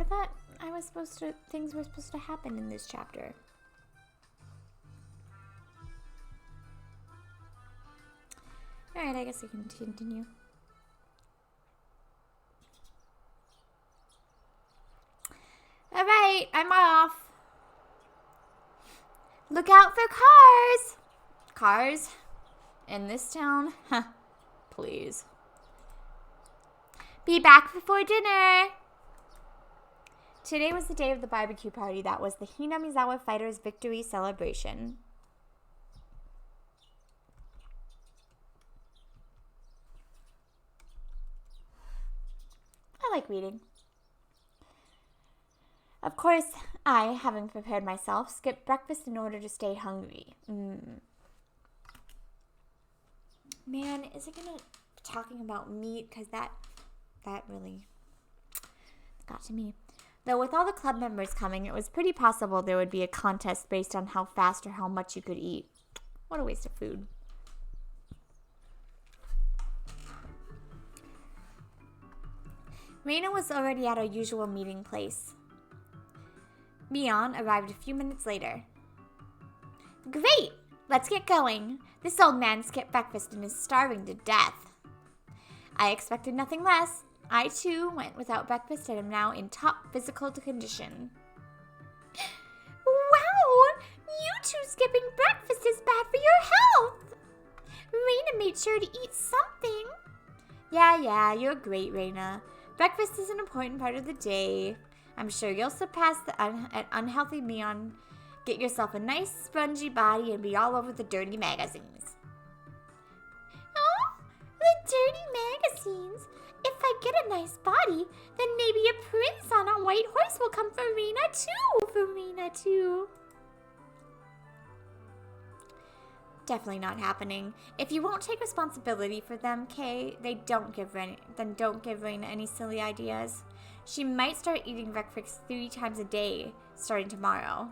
thought things were supposed to happen in this chapter. Alright, I guess I can continue. Alright, I'm off. Look out for cars! Cars? In this town? Huh. Please. Be back before dinner! Today was the day of the barbecue party that was the Hinamizawa fighters' victory celebration. I like reading. Of course, I, having prepared myself, skipped breakfast in order to stay hungry. Man, is it gonna be talking about meat? Because that really got to me. Though with all the club members coming, it was pretty possible there would be a contest based on how fast or how much you could eat. What a waste of food. Reina was already at our usual meeting place. Mion arrived a few minutes later. Great! Let's get going. This old man skipped breakfast and is starving to death. I expected nothing less. I, too, went without breakfast and am now in top physical condition. Wow! You two skipping breakfast is bad for your health! Reina made sure to eat something. Yeah, you're great, Reina. Breakfast is an important part of the day. I'm sure you'll surpass the unhealthy Mion, get yourself a nice spongy body, and be all over the dirty magazines. Oh, the dirty magazines! If I get a nice body, then maybe a prince on a white horse will come for Reina too. Definitely not happening. If you won't take responsibility for them, Kay, then don't give Reina any silly ideas. She might start eating breakfast 3 times a day, starting tomorrow.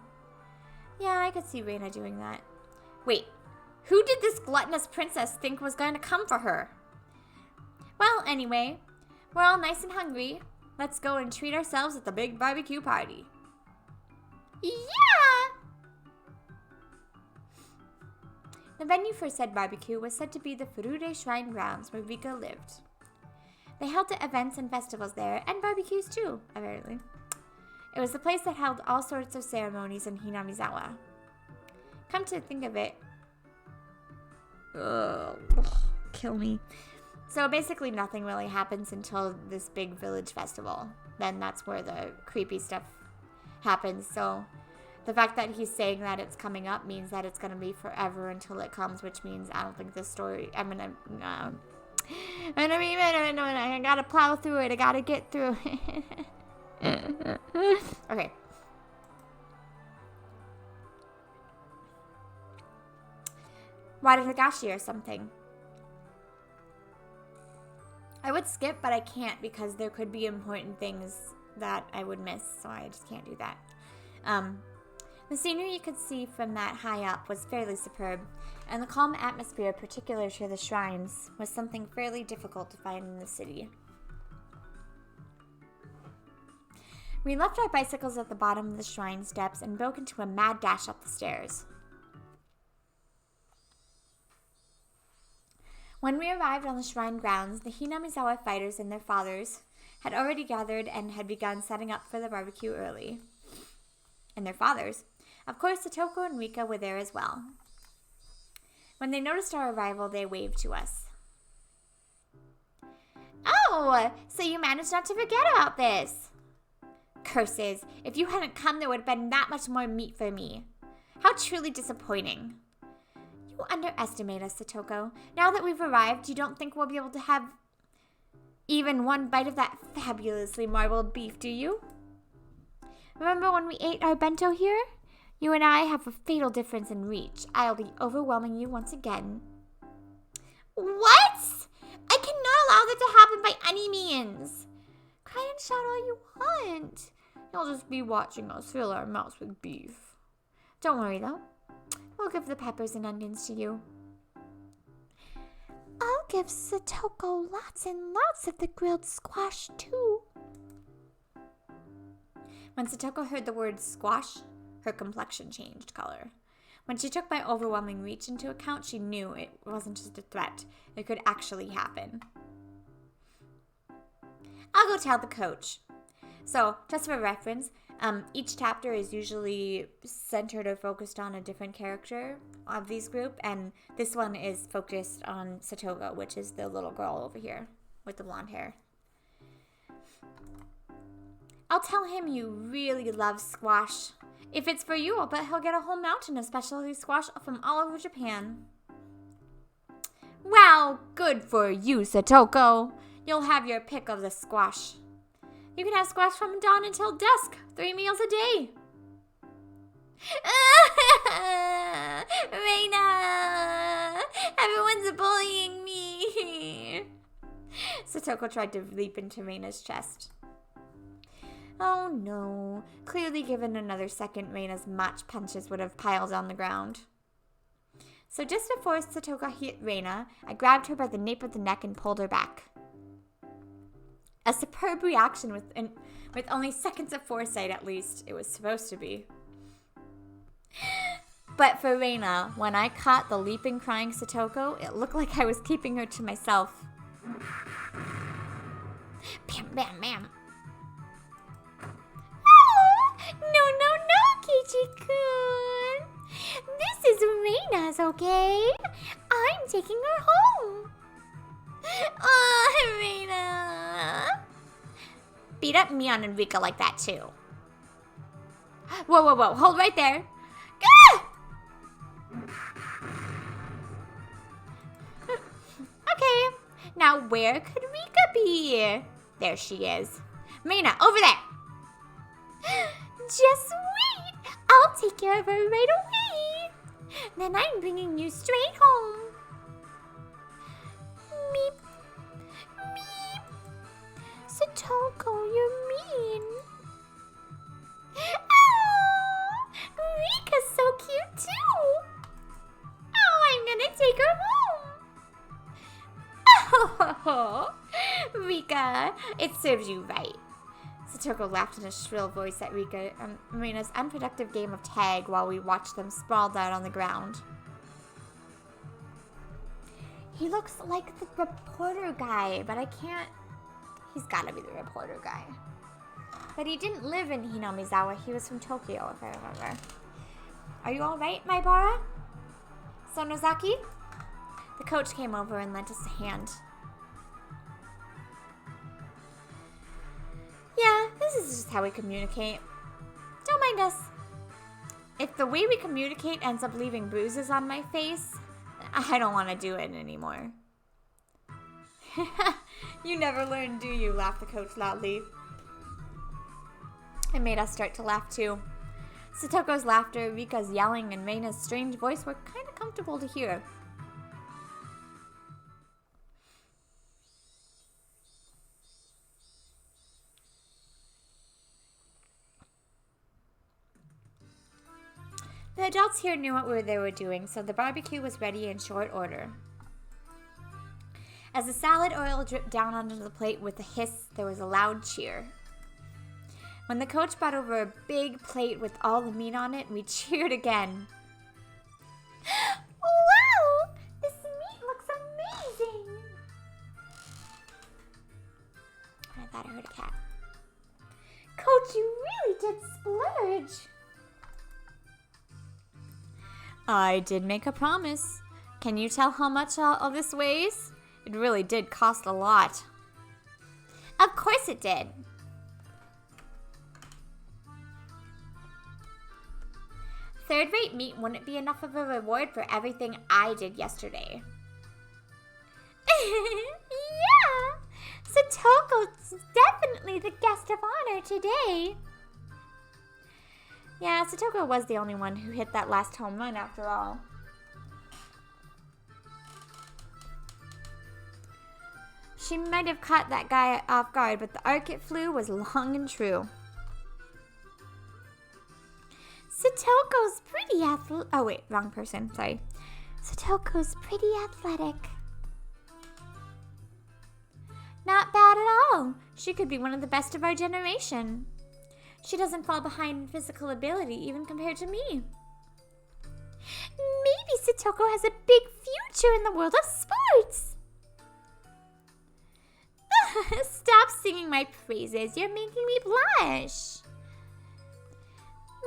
Yeah, I could see Reina doing that. Wait, who did this gluttonous princess think was going to come for her? Well, anyway, we're all nice and hungry. Let's go and treat ourselves at the big barbecue party. Yeah! The venue for said barbecue was said to be the Furude Shrine grounds where Rika lived. They held events and festivals there, and barbecues too, apparently. It was the place that held all sorts of ceremonies in Hinamizawa. Come to think of it, kill me. So basically nothing really happens until this big village festival. Then that's where the creepy stuff happens. So the fact that he's saying that it's coming up means that it's going to be forever until it comes, which means I don't think this story, I gotta plow through it. I gotta get through it. Okay. Higurashi or something. I would skip, but I can't because there could be important things that I would miss, so I just can't do that. The scenery you could see from that high up was fairly superb, and the calm atmosphere particular to the shrines was something fairly difficult to find in the city. We left our bicycles at the bottom of the shrine steps and broke into a mad dash up the stairs. When we arrived on the shrine grounds, the Hinamizawa fighters and their fathers had already gathered and had begun setting up for the barbecue early. And their fathers. Of course, Satoko and Rika were there as well. When they noticed our arrival, they waved to us. Oh, so you managed not to forget about this. Curses, if you hadn't come, there would have been that much more meat for me. How truly disappointing. You underestimate us, Satoko. Now that we've arrived, you don't think we'll be able to have even one bite of that fabulously marbled beef, do you? Remember when we ate our bento here? You and I have a fatal difference in reach. I'll be overwhelming you once again. What? I cannot allow that to happen by any means. Cry and shout all you want. You'll just be watching us fill our mouths with beef. Don't worry, though. We'll give the peppers and onions to you. I'll give Satoko lots and lots of the grilled squash, too. When Satoko heard the word squash, her complexion changed color. When she took my overwhelming reach into account, she knew it wasn't just a threat. It could actually happen. I'll go tell the coach. So, just for reference, each chapter is usually centered or focused on a different character of these group, and this one is focused on Satoko, which is the little girl over here with the blonde hair. I'll tell him you really love squash. If it's for you, I'll bet he'll get a whole mountain of specialty squash from all over Japan. Wow, good for you, Satoko. You'll have your pick of the squash. You can have squash from dawn until dusk, 3 meals a day. Reina! Everyone's bullying me. Satoko tried to leap into Reina's chest. Oh no. Clearly given another second, Reina's match punches would have piled on the ground. So just before Satoko hit Reina, I grabbed her by the nape of the neck and pulled her back. A superb reaction with only seconds of foresight, at least. It was supposed to be. But for Reina, when I caught the leaping, crying Satoko, it looked like I was keeping her to myself. Bam, bam, bam. No, Kichi-kun. This is Reina's, okay? I'm taking her home. Oh, Reina. Beat up Mion and Rika like that, too. Whoa. Hold right there. Ah! Okay. Now, where could Rika be? There she is. Reina, over there. Just wait. I'll take care of her right away. Then I'm bringing you straight home. Meep. Meep. Satoko, you're mean. Oh, Rika's so cute too. Oh, I'm gonna take her home. Oh, Rika, it serves you right. Satoko laughed in a shrill voice at Rika and Reina's unproductive game of tag while we watched them sprawled out on the ground. He looks like the reporter guy, but I can't... He's gotta be the reporter guy. But he didn't live in Hinamizawa. He was from Tokyo, if I remember. Are you alright, my Bara? Sonozaki? The coach came over and lent us a hand. Yeah, this is just how we communicate. Don't mind us. If the way we communicate ends up leaving bruises on my face, I don't want to do it anymore. You never learn, do you? Laughed the coach loudly. It made us start to laugh too. Satoko's laughter, Rika's yelling, and Reina's strange voice were kind of comfortable to hear. The adults here knew what they were doing, so the barbecue was ready in short order. As the salad oil dripped down onto the plate with a hiss, there was a loud cheer. When the coach brought over a big plate with all the meat on it, we cheered again. Wow! This meat looks amazing! I thought I heard a cat. Coach, you really did splurge! I did make a promise. Can you tell how much all this weighs? It really did cost a lot. Of course it did. Third-rate meat wouldn't be enough of a reward for everything I did yesterday. Yeah, Satoko's definitely the guest of honor today. Yeah, Satoko was the only one who hit that last home run after all. She might have caught that guy off guard, but the arc it flew was long and true. Satoko's pretty athletic. Oh wait, wrong person, sorry. Satoko's pretty athletic. Not bad at all. She could be one of the best of our generation. She doesn't fall behind in physical ability, even compared to me. Maybe Satoko has a big future in the world of sports. Stop singing my praises. You're making me blush.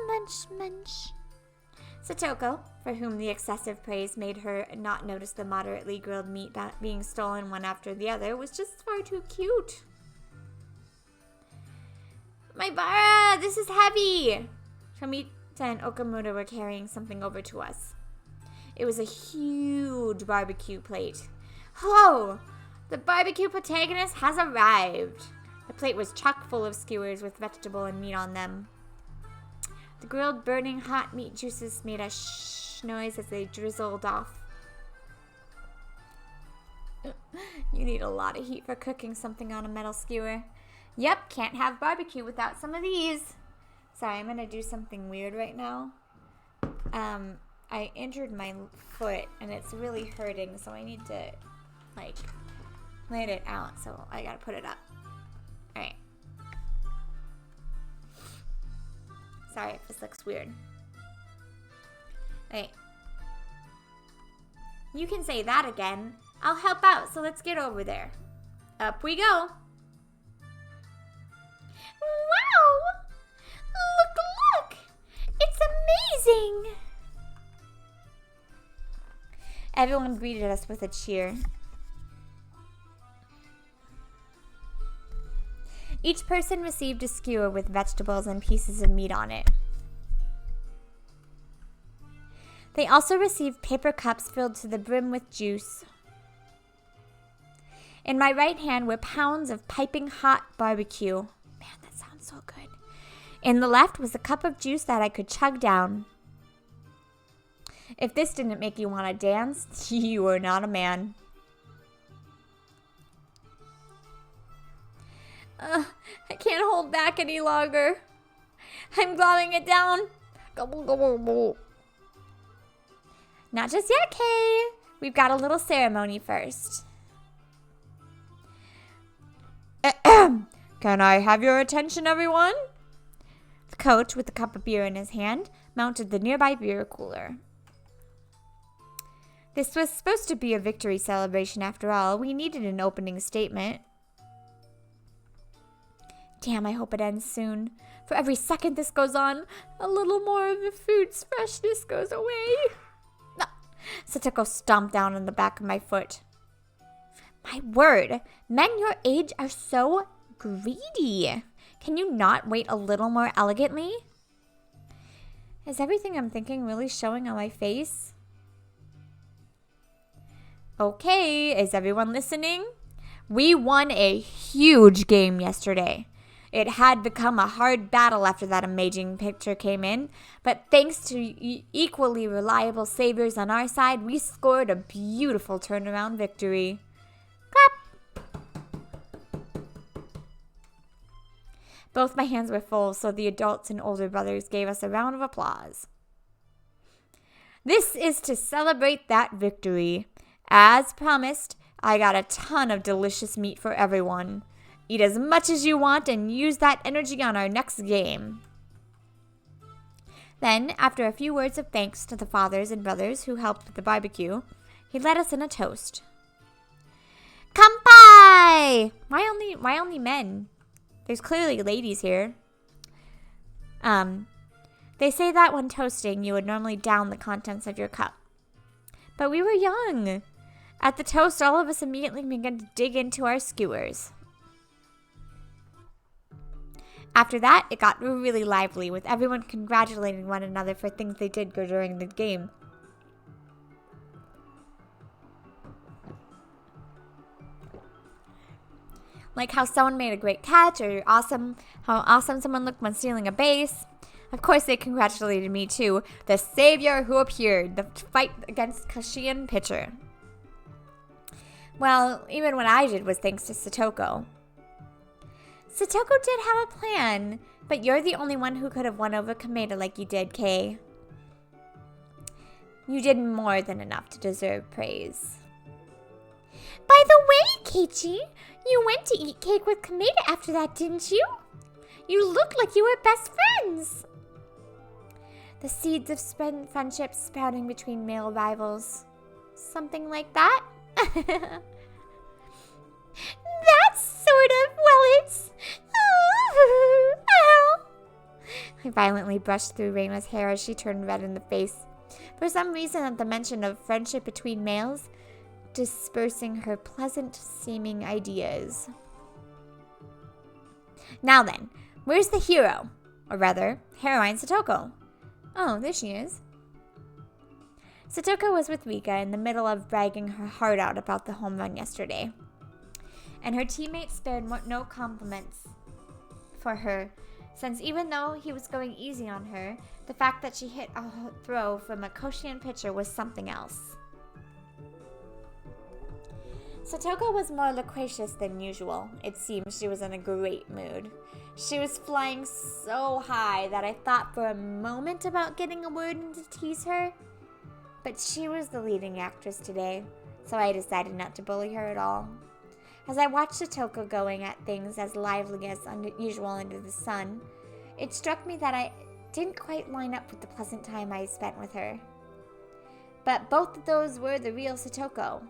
Munch, munch. Satoko, for whom the excessive praise made her not notice the moderately grilled meat being stolen one after the other, was just far too cute. My bara, this is heavy. Tomita and Okamuto were carrying something over to us. It was a huge barbecue plate. Hello! The barbecue protagonist has arrived. The plate was chock full of skewers with vegetable and meat on them. The grilled, burning hot meat juices made a shh noise as they drizzled off. You need a lot of heat for cooking something on a metal skewer. Yep, can't have barbecue without some of these. Sorry, I'm going to do something weird right now. I injured my foot and it's really hurting, so I need to, let it out. So I got to put it up. All right. Sorry if this looks weird. Wait. You can say that again. I'll help out, so let's get over there. Up we go. Wow! Look! It's amazing! Everyone greeted us with a cheer. Each person received a skewer with vegetables and pieces of meat on it. They also received paper cups filled to the brim with juice. In my right hand were pounds of piping hot barbecue. Man, that sounds so good. In the left was a cup of juice that I could chug down. If this didn't make you want to dance, you are not a man. I can't hold back any longer. I'm gobbling it down. Gobble, gobble, gobble. Not just yet, Kay. We've got a little ceremony first. Can I have your attention, everyone? The coach, with a cup of beer in his hand, mounted the nearby beer cooler. This was supposed to be a victory celebration after all. We needed an opening statement. Damn, I hope it ends soon. For every second this goes on, a little more of the food's freshness goes away. Satoko stomped down on the back of my foot. My word, men your age are so greedy. Can you not wait a little more elegantly? Is everything I'm thinking really showing on my face? Okay, is everyone listening? We won a huge game yesterday. It had become a hard battle after that amazing picture came in, but thanks to equally reliable saviors on our side, we scored a beautiful turnaround victory. Clap! Both my hands were full, so the adults and older brothers gave us a round of applause. This is to celebrate that victory. As promised, I got a ton of delicious meat for everyone. Eat as much as you want and use that energy on our next game. Then, after a few words of thanks to the fathers and brothers who helped with the barbecue, he led us in a toast. Kanpai! Why only men? There's clearly ladies here. They say that when toasting, you would normally down the contents of your cup. But we were young. At the toast, all of us immediately began to dig into our skewers. After that, it got really lively, with everyone congratulating one another for things they did good during the game. Like how someone made a great catch, or how awesome someone looked when stealing a base. Of course, they congratulated me too, the savior who appeared, the fight against Kashian pitcher. Well, even what I did was thanks to Satoko. Satoko did have a plan, but you're the only one who could have won over Kameda like you did, Kay. You did more than enough to deserve praise. By the way, Keiichi, you went to eat cake with Kameda after that, didn't you? You look like you were best friends. The seeds of friendship sprouting between male rivals. Something like that? That's sort of, well, it's... Ow. I violently brushed through Reima's hair as she turned red in the face. For some reason, at the mention of friendship between males, dispersing her pleasant-seeming ideas. Now then, where's the hero? Or rather, heroine Satoko. Oh, there she is. Satoko was with Rika in the middle of bragging her heart out about the home run yesterday. And her teammates spared no compliments for her, since even though he was going easy on her, the fact that she hit a throw from a Koshien pitcher was something else. Satoko was more loquacious than usual. It seems she was in a great mood. She was flying so high that I thought for a moment about getting a word in to tease her. But she was the leading actress today, so I decided not to bully her at all. As I watched Satoko going at things as lively as usual under the sun, it struck me that I didn't quite line up with the pleasant time I spent with her. But both of those were the real Satoko.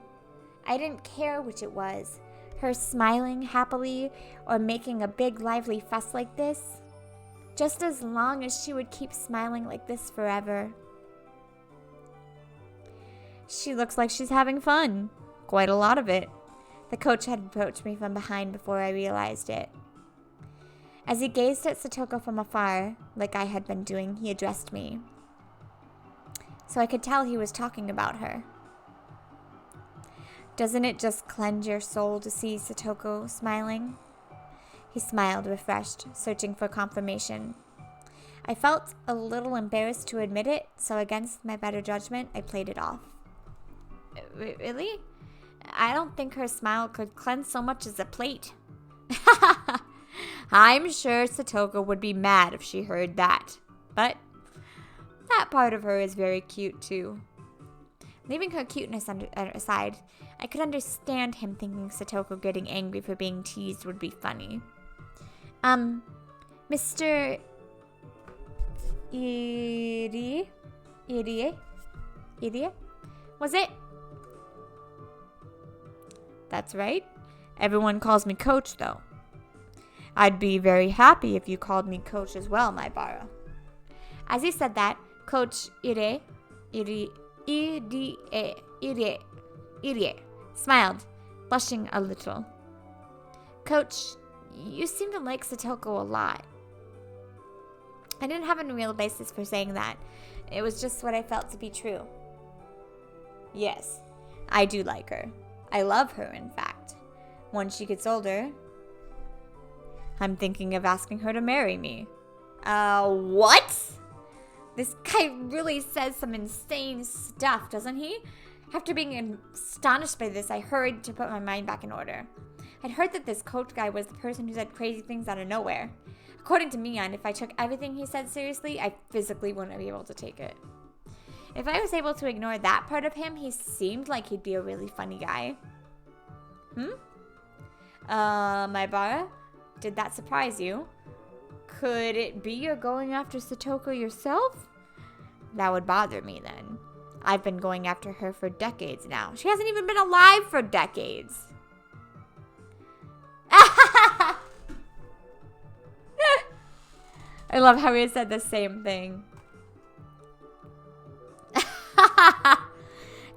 I didn't care which it was, her smiling happily or making a big lively fuss like this, just as long as she would keep smiling like this forever. She looks like she's having fun. Quite a lot of it. The coach had approached me from behind before I realized it. As he gazed at Satoko from afar, like I had been doing, he addressed me. So I could tell he was talking about her. Doesn't it just cleanse your soul to see Satoko smiling? He smiled, refreshed, searching for confirmation. I felt a little embarrassed to admit it, so against my better judgment, I played it off. Really? I don't think her smile could cleanse so much as a plate. I'm sure Satoko would be mad if she heard that. But that part of her is very cute, too. Leaving her cuteness aside, I could understand him thinking Satoko getting angry for being teased would be funny. Mr. Idiot? Was it? That's right. Everyone calls me Coach, though. I'd be very happy if you called me Coach as well, my Bara. As he said that, Coach Irie smiled, blushing a little. Coach, you seem to like Satoko a lot. I didn't have any real basis for saying that. It was just what I felt to be true. Yes, I do like her. I love her, in fact. Once she gets older, I'm thinking of asking her to marry me. What? This guy really says some insane stuff, doesn't he? After being astonished by this, I hurried to put my mind back in order. I'd heard that this coach guy was the person who said crazy things out of nowhere. According to Mian, if I took everything he said seriously, I physically wouldn't be able to take it. If I was able to ignore that part of him, he seemed like he'd be a really funny guy. My Bara, did that surprise you? Could it be you're going after Satoko yourself? That would bother me then. I've been going after her for decades now. She hasn't even been alive for decades. I love how he said the same thing.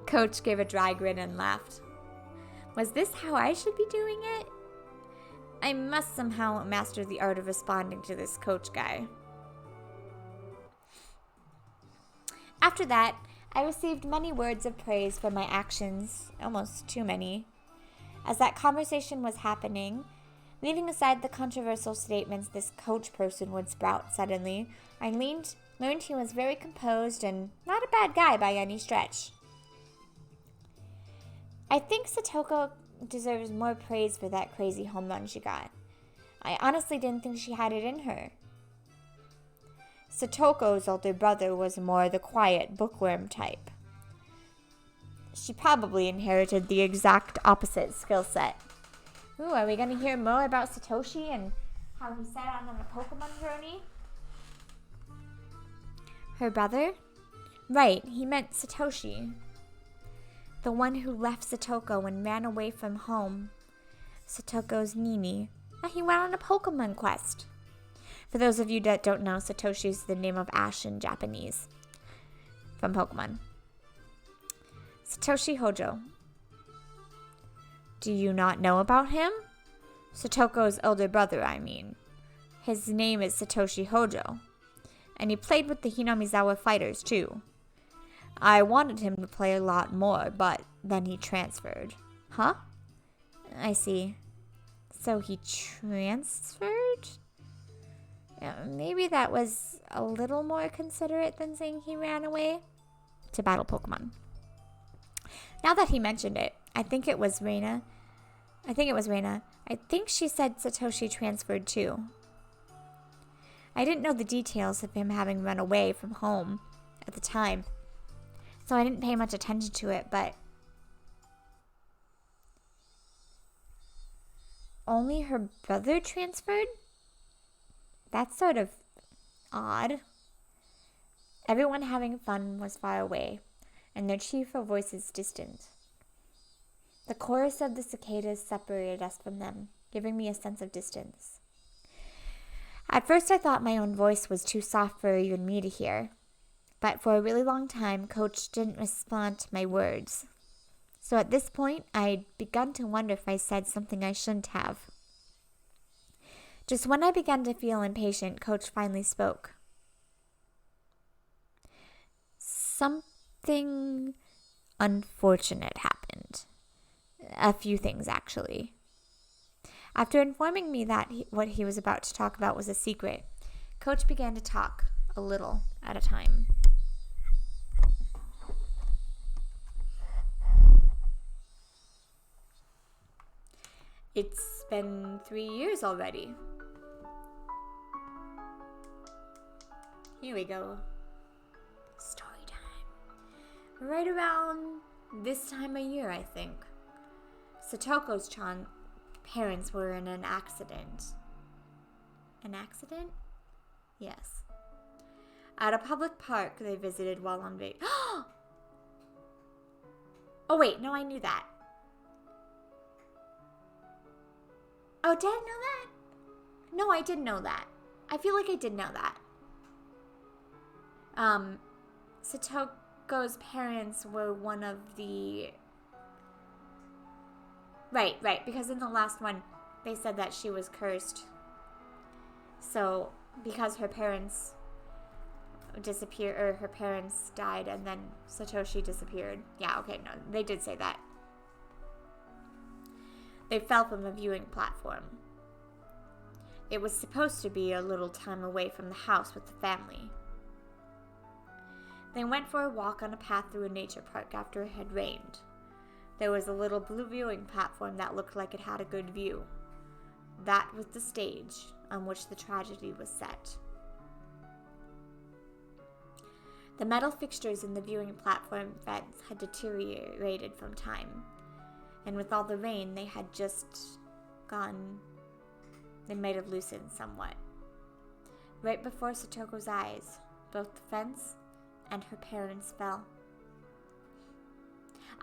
Coach gave a dry grin and laughed. Was this how I should be doing it? I must somehow master the art of responding to this coach guy. After that, I received many words of praise for my actions, almost too many. As that conversation was happening, leaving aside the controversial statements this coach person would sprout suddenly, I learned he was very composed and not a bad guy by any stretch. I think Satoko deserves more praise for that crazy home run she got. I honestly didn't think she had it in her. Satoko's older brother was more the quiet bookworm type. She probably inherited the exact opposite skill set. Ooh, are we going to hear more about Satoshi and how he set out on a Pokemon journey. Her brother? Right, he meant Satoshi. The one who left Satoko and ran away from home. Satoko's Nini. He went on a Pokemon quest. For those of you that don't know, Satoshi is the name of Ash in Japanese. From Pokemon. Satoshi Hojo. Do you not know about him? Satoko's elder brother, I mean. His name is Satoshi Hojo. And he played with the Hinamizawa fighters, too. I wanted him to play a lot more, but then he transferred. Huh? I see. So he transferred? Yeah, maybe that was a little more considerate than saying he ran away to battle Pokemon. Now that he mentioned it, I think it was Reina. I think she said Satoshi transferred too. I didn't know the details of him having run away from home at the time, so I didn't pay much attention to it, but only her brother transferred? That's sort of odd. Everyone having fun was far away, and their cheerful voices distant. The chorus of the cicadas separated us from them, giving me a sense of distance. At first I thought my own voice was too soft for even me to hear, but for a really long time Coach didn't respond to my words. So at this point, I'd begun to wonder if I said something I shouldn't have. Just when I began to feel impatient, Coach finally spoke. Something unfortunate happened. A few things, actually. After informing me that what he was about to talk about was a secret, Coach began to talk, a little at a time. It's been 3 years already. Here we go. Story time. Right around this time of year, I think. Satoko's parents were in an accident. An accident? Yes. At a public park they visited while on vacation. Oh wait, no, I knew that. Oh, did I know that? No, I didn't know that. I feel like I did know that. Satoko's parents were one of the... Right, because in the last one, they said that she was cursed. So, because her parents disappeared, or her parents died, and then Satoshi disappeared. Yeah, okay, no, they did say that. They fell from a viewing platform. It was supposed to be a little time away from the house with the family. They went for a walk on a path through a nature park after it had rained. There was a little blue viewing platform that looked like it had a good view. That was the stage on which the tragedy was set. The metal fixtures in the viewing platform fence had deteriorated from time, and with all the rain they had just gone. They might have loosened somewhat. Right before Satoko's eyes, both the fence and her parents fell.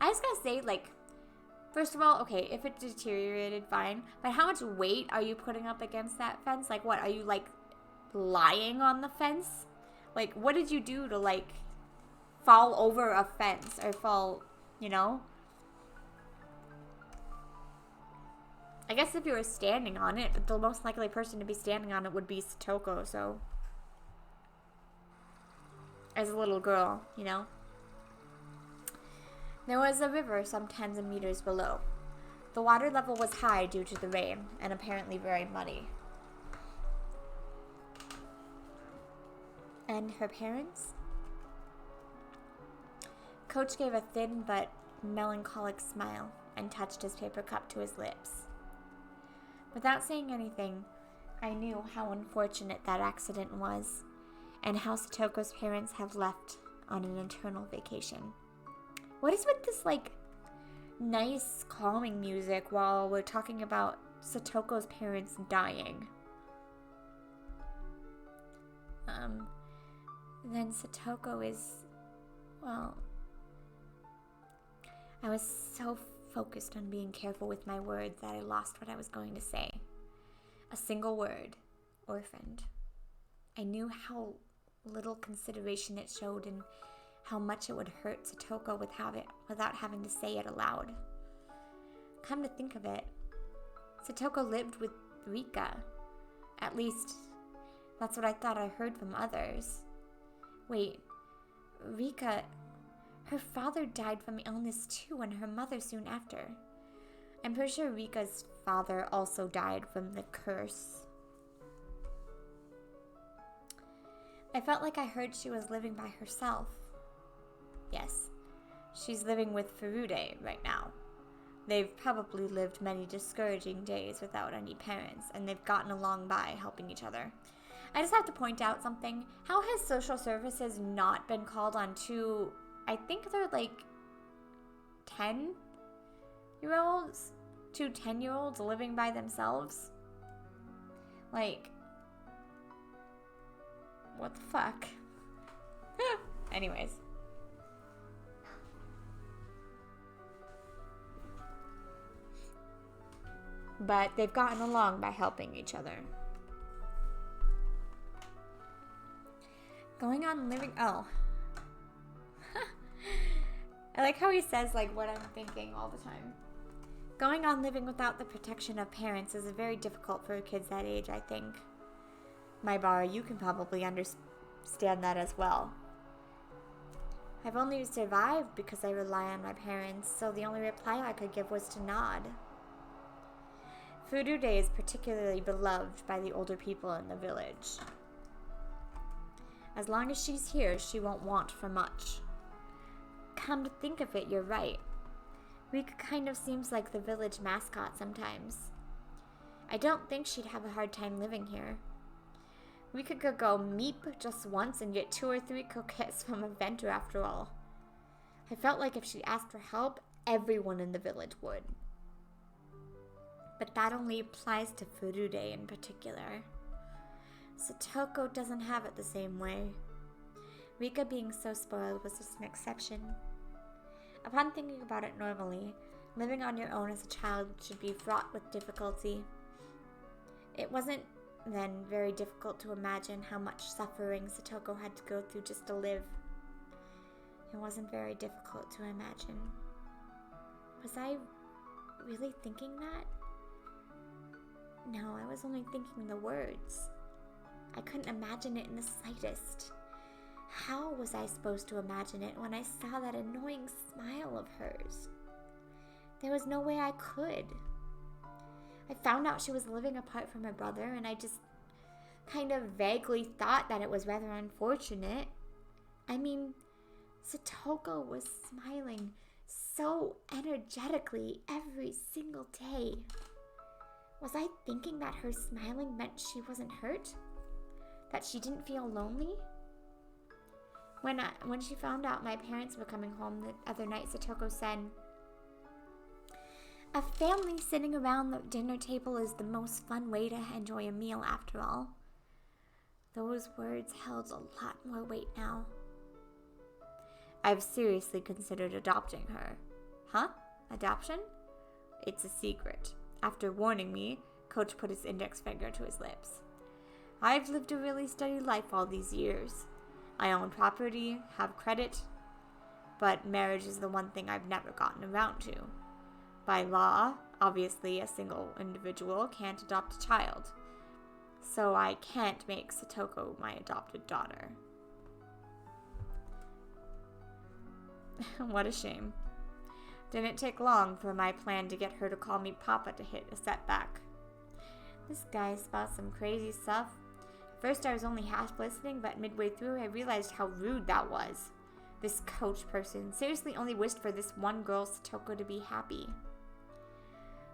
I just gotta say, first of all, okay, if it deteriorated, fine, but how much weight are you putting up against that fence? What, are you, lying on the fence? What did you do to, fall over a fence or fall, I guess if you were standing on it, the most likely person to be standing on it would be Satoko, so. As a little girl, There was a river some tens of meters below. The water level was high due to the rain, and apparently very muddy. And her parents? Coach gave a thin but melancholic smile and touched his paper cup to his lips. Without saying anything, I knew how unfortunate that accident was, and how Satoko's parents have left on an eternal vacation. What is with this, nice, calming music while we're talking about Satoko's parents dying? Then Satoko is, well, I was so focused on being careful with my words that I lost what I was going to say. A single word, orphaned. I knew how little consideration it showed and how much it would hurt Satoko without having to say it aloud. Come to think of it, Satoko lived with Rika. At least, that's what I thought I heard from others. Wait, Rika, her father died from illness too, and her mother soon after. I'm pretty sure Rika's father also died from the curse. I felt like I heard she was living by herself. Yes, she's living with Furude right now. They've probably lived many discouraging days without any parents, and they've gotten along by helping each other. I just have to point out something. How has social services not been called on two, I think they're like 10-year-olds? Two 10-year-olds living by themselves? Like, what the fuck? Anyways. But they've gotten along by helping each other. Going on living... Oh. I like how he says, like, what I'm thinking all the time. Going on living without the protection of parents is very difficult for kids that age, I think. Maibara, you can probably understand that as well. I've only survived because I rely on my parents, so the only reply I could give was to nod. Furude is particularly beloved by the older people in the village. As long as she's here, she won't want for much. Come to think of it, you're right. Rika kind of seems like the village mascot sometimes. I don't think she'd have a hard time living here. We could go meep just once and get 2 or 3 coquettes from a vendor after all. I felt like if she asked for help, everyone in the village would. But that only applies to Furude in particular. Satoko doesn't have it the same way. Rika being so spoiled was just an exception. Upon thinking about it normally, living on your own as a child should be fraught with difficulty. It wasn't then very difficult to imagine how much suffering Satoko had to go through just to live. It wasn't very difficult to imagine. Was I really thinking that? No, I was only thinking the words. I couldn't imagine it in the slightest. How was I supposed to imagine it when I saw that annoying smile of hers? There was no way I could. I found out she was living apart from her brother, and I just kind of vaguely thought that it was rather unfortunate. I mean, Satoko was smiling so energetically every single day. Was I thinking that her smiling meant she wasn't hurt? That she didn't feel lonely? When she found out my parents were coming home the other night, Satoko said, "A family sitting around the dinner table is the most fun way to enjoy a meal after all." Those words held a lot more weight now. I've seriously considered adopting her. Huh? Adoption? It's a secret. After warning me, Coach put his index finger to his lips. I've lived a really steady life all these years. I own property, have credit, but marriage is the one thing I've never gotten around to. By law, obviously a single individual can't adopt a child, so I can't make Satoko my adopted daughter. What a shame. Didn't take long for my plan to get her to call me Papa to hit a setback. This guy spouts some crazy stuff. At first I was only half listening, but midway through I realized how rude that was. This coach person seriously only wished for this one girl, Satoko, to be happy.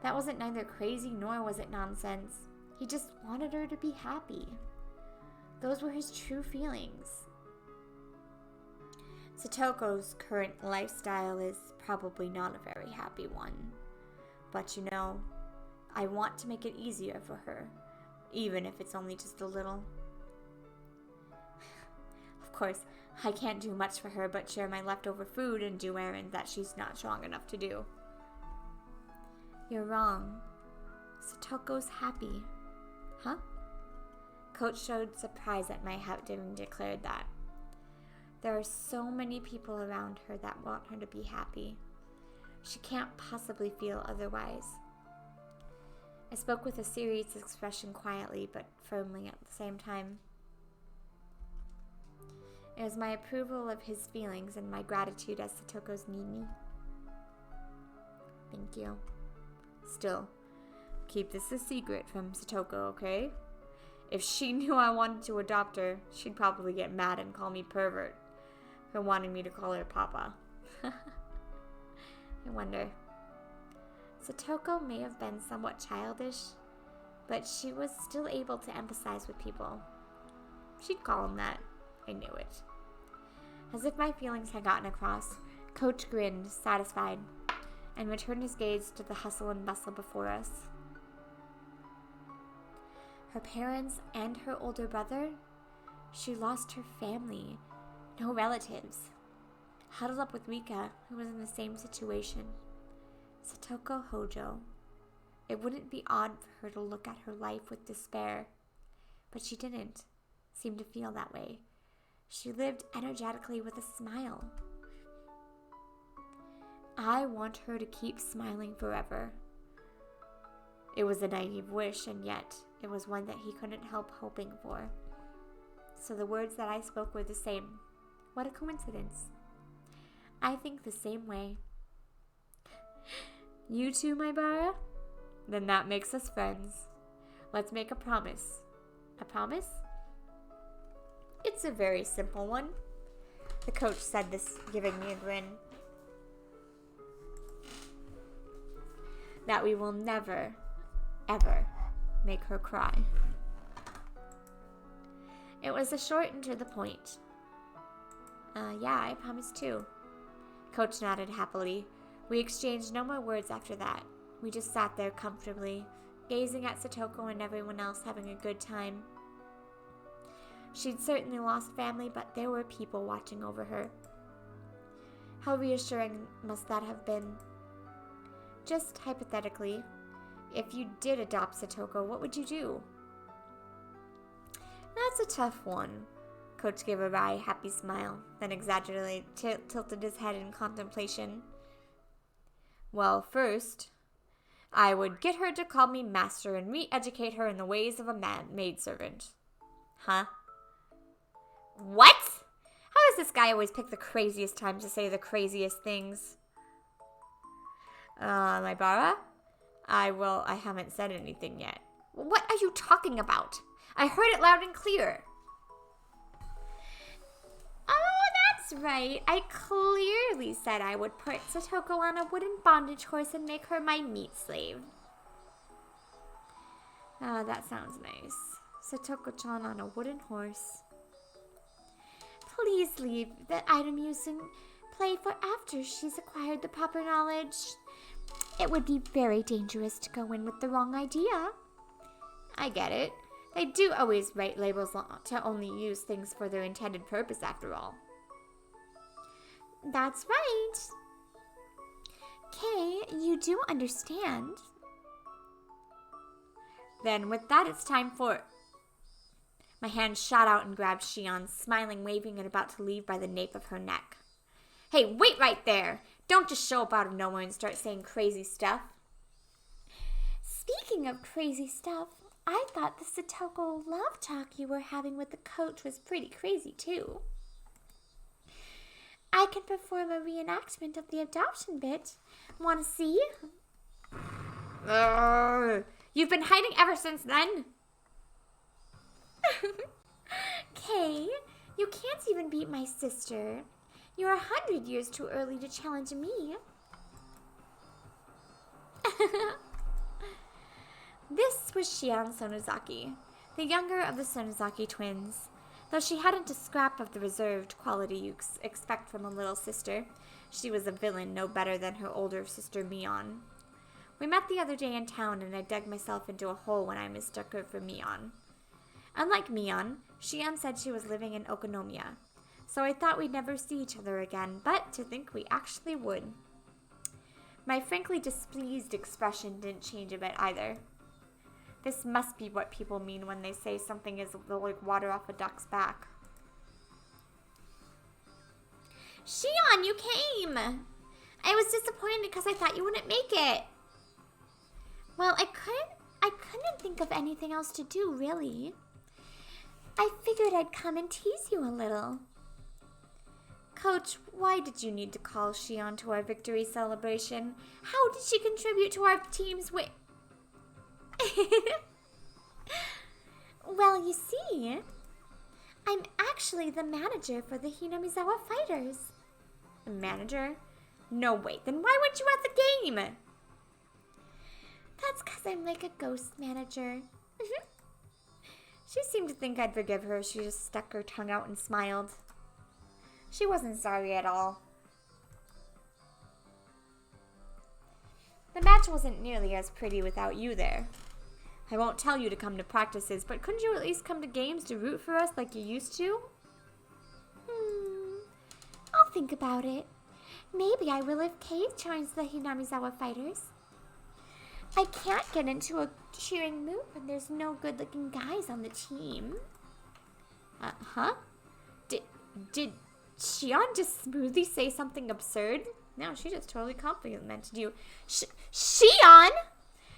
That wasn't neither crazy nor was it nonsense. He just wanted her to be happy. Those were his true feelings. Satoko's current lifestyle is probably not a very happy one. But you know, I want to make it easier for her, even if it's only just a little. course, I can't do much for her but share my leftover food and do errands that she's not strong enough to do. You're wrong. Satoko's happy. Huh? Coach showed surprise at my having declared that. There are so many people around her that want her to be happy. She can't possibly feel otherwise. I spoke with a serious expression quietly but firmly at the same time. It was my approval of his feelings and my gratitude as Satoko's Nini. Thank you. Still, keep this a secret from Satoko, okay? If she knew I wanted to adopt her, she'd probably get mad and call me pervert for wanting me to call her Papa. I wonder. Satoko may have been somewhat childish, but she was still able to empathize with people. She'd call him that. I knew it. As if my feelings had gotten across, Coach grinned, satisfied, and returned his gaze to the hustle and bustle before us. Her parents and her older brother? She lost her family. No relatives. Huddled up with Rika, who was in the same situation. Satoko Hojo. It wouldn't be odd for her to look at her life with despair, but she didn't seem to feel that way. She lived energetically with a smile. I want her to keep smiling forever. It was a naive wish, and yet it was one that he couldn't help hoping for. So the words that I spoke were the same. What a coincidence. I think the same way. You too, my Bara? Then that makes us friends. Let's make a promise. A promise? It's a very simple one. The coach said this, giving me a grin. That we will never, ever make her cry. It was a short and to the point. Yeah, I promise too. Coach nodded happily. We exchanged no more words after that. We just sat there comfortably, gazing at Satoko and everyone else having a good time. She'd certainly lost family, but there were people watching over her. How reassuring must that have been? Just hypothetically, if you did adopt Satoko, what would you do? That's a tough one. Coach gave a wry, happy smile, then exaggerated, tilted his head in contemplation. Well, first, I would get her to call me master and re-educate her in the ways of a maidservant. Huh? What? How does this guy always pick the craziest time to say the craziest things? My Bara? I haven't said anything yet. What are you talking about? I heard it loud and clear. Oh, that's right. I clearly said I would put Satoko on a wooden bondage horse and make her my meat slave. That sounds nice. Satoko-chan on a wooden horse. Please leave that item using play for after she's acquired the proper knowledge. It would be very dangerous to go in with the wrong idea. I get it. They do always write labels to only use things for their intended purpose after all. That's right. Kay, you do understand. Then with that, it's time for... My hand shot out and grabbed Shion, smiling, waving, and about to leave by the nape of her neck. Hey, wait right there! Don't just show up out of nowhere and start saying crazy stuff. Speaking of crazy stuff, I thought the Satoko love talk you were having with the coach was pretty crazy too. I can perform a reenactment of the adoption bit. Want to see? You've been hiding ever since then? Kay, you can't even beat my sister. You're 100 years too early to challenge me. This was Shion Sonozaki, the younger of the Sonozaki twins. Though she hadn't a scrap of the reserved quality you expect from a little sister, she was a villain no better than her older sister Mion. We met the other day in town and I dug myself into a hole when I mistook her for Mion. Unlike Mion, Shion said she was living in Okonomiya. so I thought we'd never see each other again, but to think we actually would. My frankly displeased expression didn't change a bit either. This must be what people mean when they say something is like water off a duck's back. Shion, you came! I was disappointed because I thought you wouldn't make it. Well, I couldn't think of anything else to do, really. I figured I'd come and tease you a little. Coach, why did you need to call Shion to our victory celebration? How did she contribute to our team's win? Well, you see, I'm actually the manager for the Hinamizawa Fighters. The manager? No, wait, then why weren't you at the game? That's because I'm like a ghost manager. She seemed to think I'd forgive her. She just stuck her tongue out and smiled. She wasn't sorry at all. The match wasn't nearly as pretty without you there. I won't tell you to come to practices, but couldn't you at least come to games to root for us like you used to? I'll think about it. Maybe I will if Kei joins the Hinamizawa Fighters. I can't get into a cheering mood when there's no good-looking guys on the team. Huh? Did Shion just smoothly say something absurd? No, she just totally complimented you. Shion!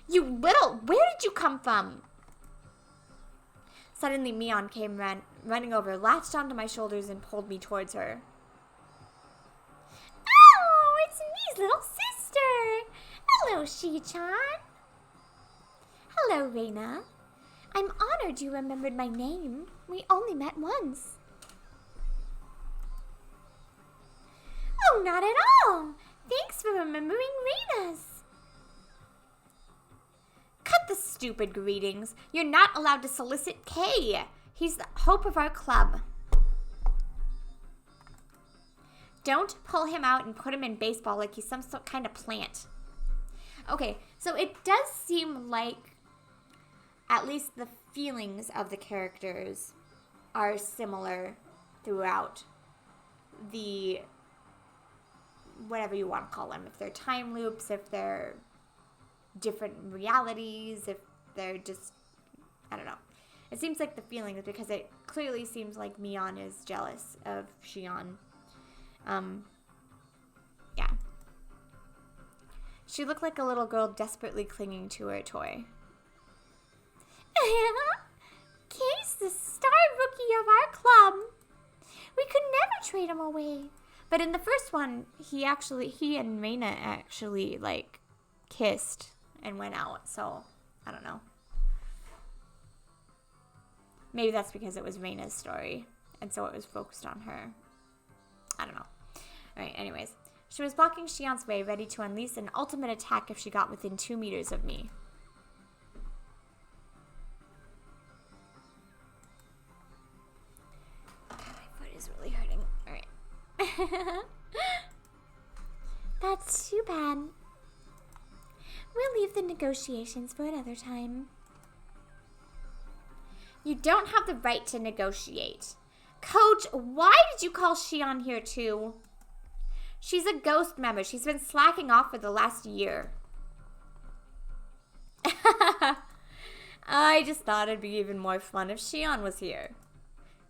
You little... Where did you come from? Suddenly, Mion came running over, latched onto my shoulders, and pulled me towards her. Oh, it's me's little sister! Hello, Shi-chan. Hello, Reina. I'm honored you remembered my name. We only met once. Oh, not at all. Thanks for remembering Reina's. Cut the stupid greetings. You're not allowed to solicit Kei. He's the hope of our club. Don't pull him out and put him in baseball like he's some kind of plant. Okay, so it does seem like at least the feelings of the characters are similar throughout the, whatever you want to call them. If they're time loops, if they're different realities, if they're just, I don't know. It seems like the feelings, because it clearly seems like Mion is jealous of Shion. Yeah. She looked like a little girl desperately clinging to her toy. Kei's the star rookie of our club. We could never trade him away. But in the first one, he and Reina actually, like, kissed and went out. So, I don't know. Maybe that's because it was Reina's story. And so it was focused on her. I don't know. Alright, anyways. She was blocking Shion's way, ready to unleash an ultimate attack if she got within 2 meters of me. God, my foot is really hurting. Alright. That's too bad. We'll leave the negotiations for another time. You don't have the right to negotiate. Coach, why did you call Shion here too? She's a ghost member. She's been slacking off for the last year. I just thought it'd be even more fun if Shion was here.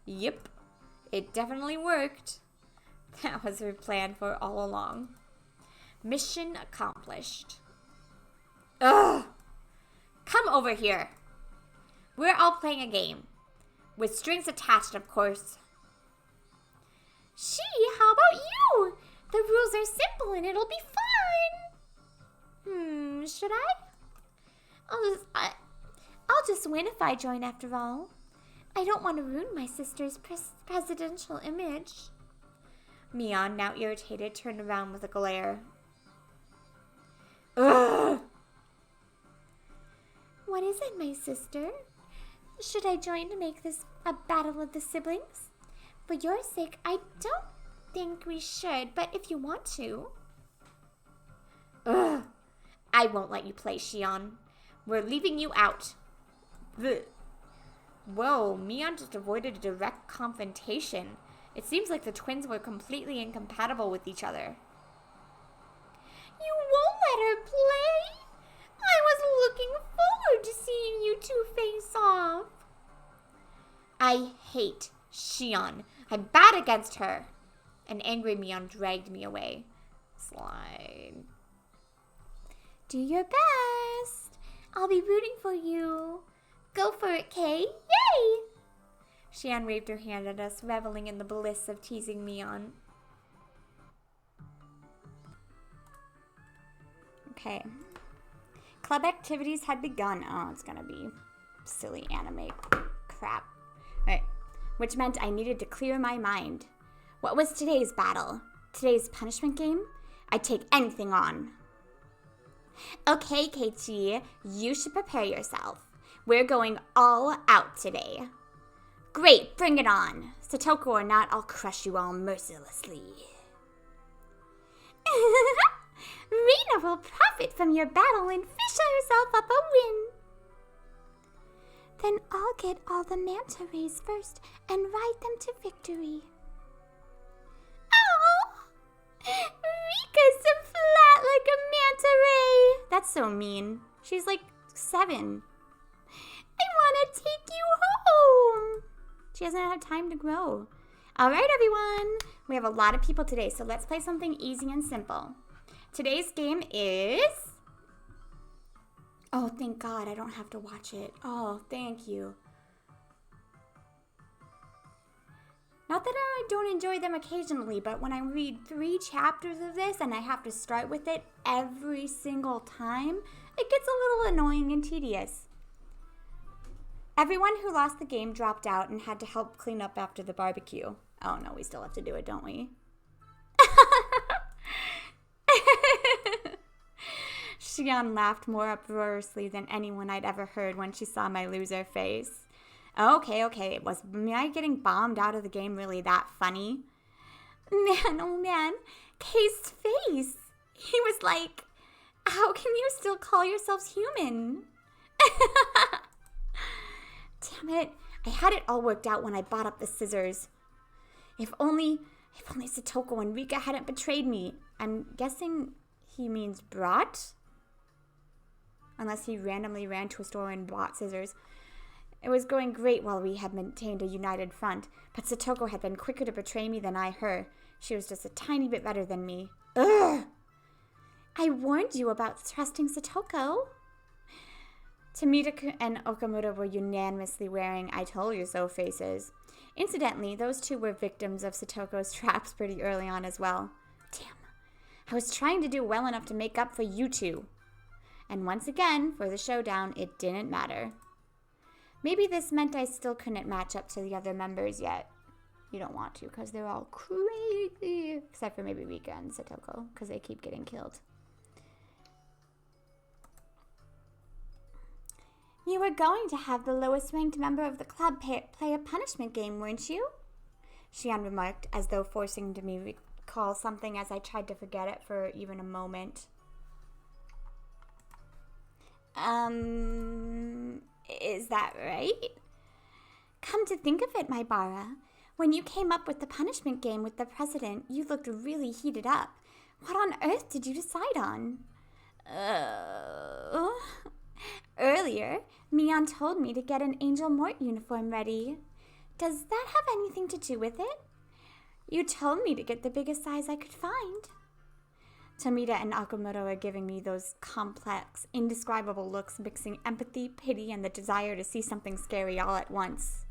Yep, it definitely worked. That was her plan for all along. Mission accomplished. Ugh! Come over here. We're all playing a game. With strings attached, of course. How about you? The rules are simple and it'll be fun. Should I? I'll just win if I join after all. I don't want to ruin my sister's presidential image. Mion, now irritated, turned around with a glare. Ugh! What is it, my sister? Should I join to make this a battle of the siblings? For your sake, I don't think we should, but if you want to. Ugh. I won't let you play, Shion. We're leaving you out. Blech. Whoa, Mion just avoided a direct confrontation. It seems like the twins were completely incompatible with each other. You won't let her play? I was looking forward to seeing you two face off. I hate Shion. I'm bad against her. An angry Mion dragged me away. Slide. Do your best. I'll be rooting for you. Go for it, Kay. Yay! Shion waved her hand at us, reveling in the bliss of teasing Mion. Okay. Club activities had begun. Oh, it's gonna be silly anime crap. Alright. Which meant I needed to clear my mind. What was today's battle? Today's punishment game? I'd take anything on. Okay, Keiichi, you should prepare yourself. We're going all out today. Great, bring it on. Satoko or not, I'll crush you all mercilessly. Rina will profit from your battle and fish herself up a win. Then I'll get all the manta rays first and ride them to victory. Oh! Rika's so flat like a manta ray. That's so mean. She's like 7. I want to take you home. She doesn't have time to grow. All right, everyone. We have a lot of people today, so let's play something easy and simple. Today's game is... Oh, thank God, I don't have to watch it. Oh, thank you. Not that I don't enjoy them occasionally, but when I read 3 chapters of this and I have to start with it every single time, it gets a little annoying and tedious. Everyone who lost the game dropped out and had to help clean up after the barbecue. Oh no, we still have to do it, don't we? Shion laughed more uproariously than anyone I'd ever heard when she saw my loser face. Okay, was my getting bombed out of the game really that funny? Man, oh man, Kay's face. He was like, how can you still call yourselves human? Damn it, I had it all worked out when I bought up the scissors. If only Satoko and Rika hadn't betrayed me. I'm guessing he means brought? Unless he randomly ran to a store and bought scissors. It was going great while we had maintained a united front, but Satoko had been quicker to betray me than I her. She was just a tiny bit better than me. Ugh! I warned you about trusting Satoko. Tomita and Okamura were unanimously wearing I told you so faces. Incidentally, those two were victims of Satoko's traps pretty early on as well. Damn. I was trying to do well enough to make up for you two. And once again, for the showdown, it didn't matter. Maybe this meant I still couldn't match up to the other members yet. You don't want to, because they're all crazy. Except for maybe Rika and Satoko, because they keep getting killed. You were going to have the lowest ranked member of the club play a punishment game, weren't you? Shion remarked, as though forcing me to recall something as I tried to forget it for even a moment. Is that right? Come to think of it, my Bara, when you came up with the punishment game with the president, you looked really heated up. What on earth did you decide on? Earlier, Mion told me to get an Angel Mort uniform ready. Does that have anything to do with it? You told me to get the biggest size I could find. Tomita and Okamoto are giving me those complex, indescribable looks mixing empathy, pity, and the desire to see something scary all at once.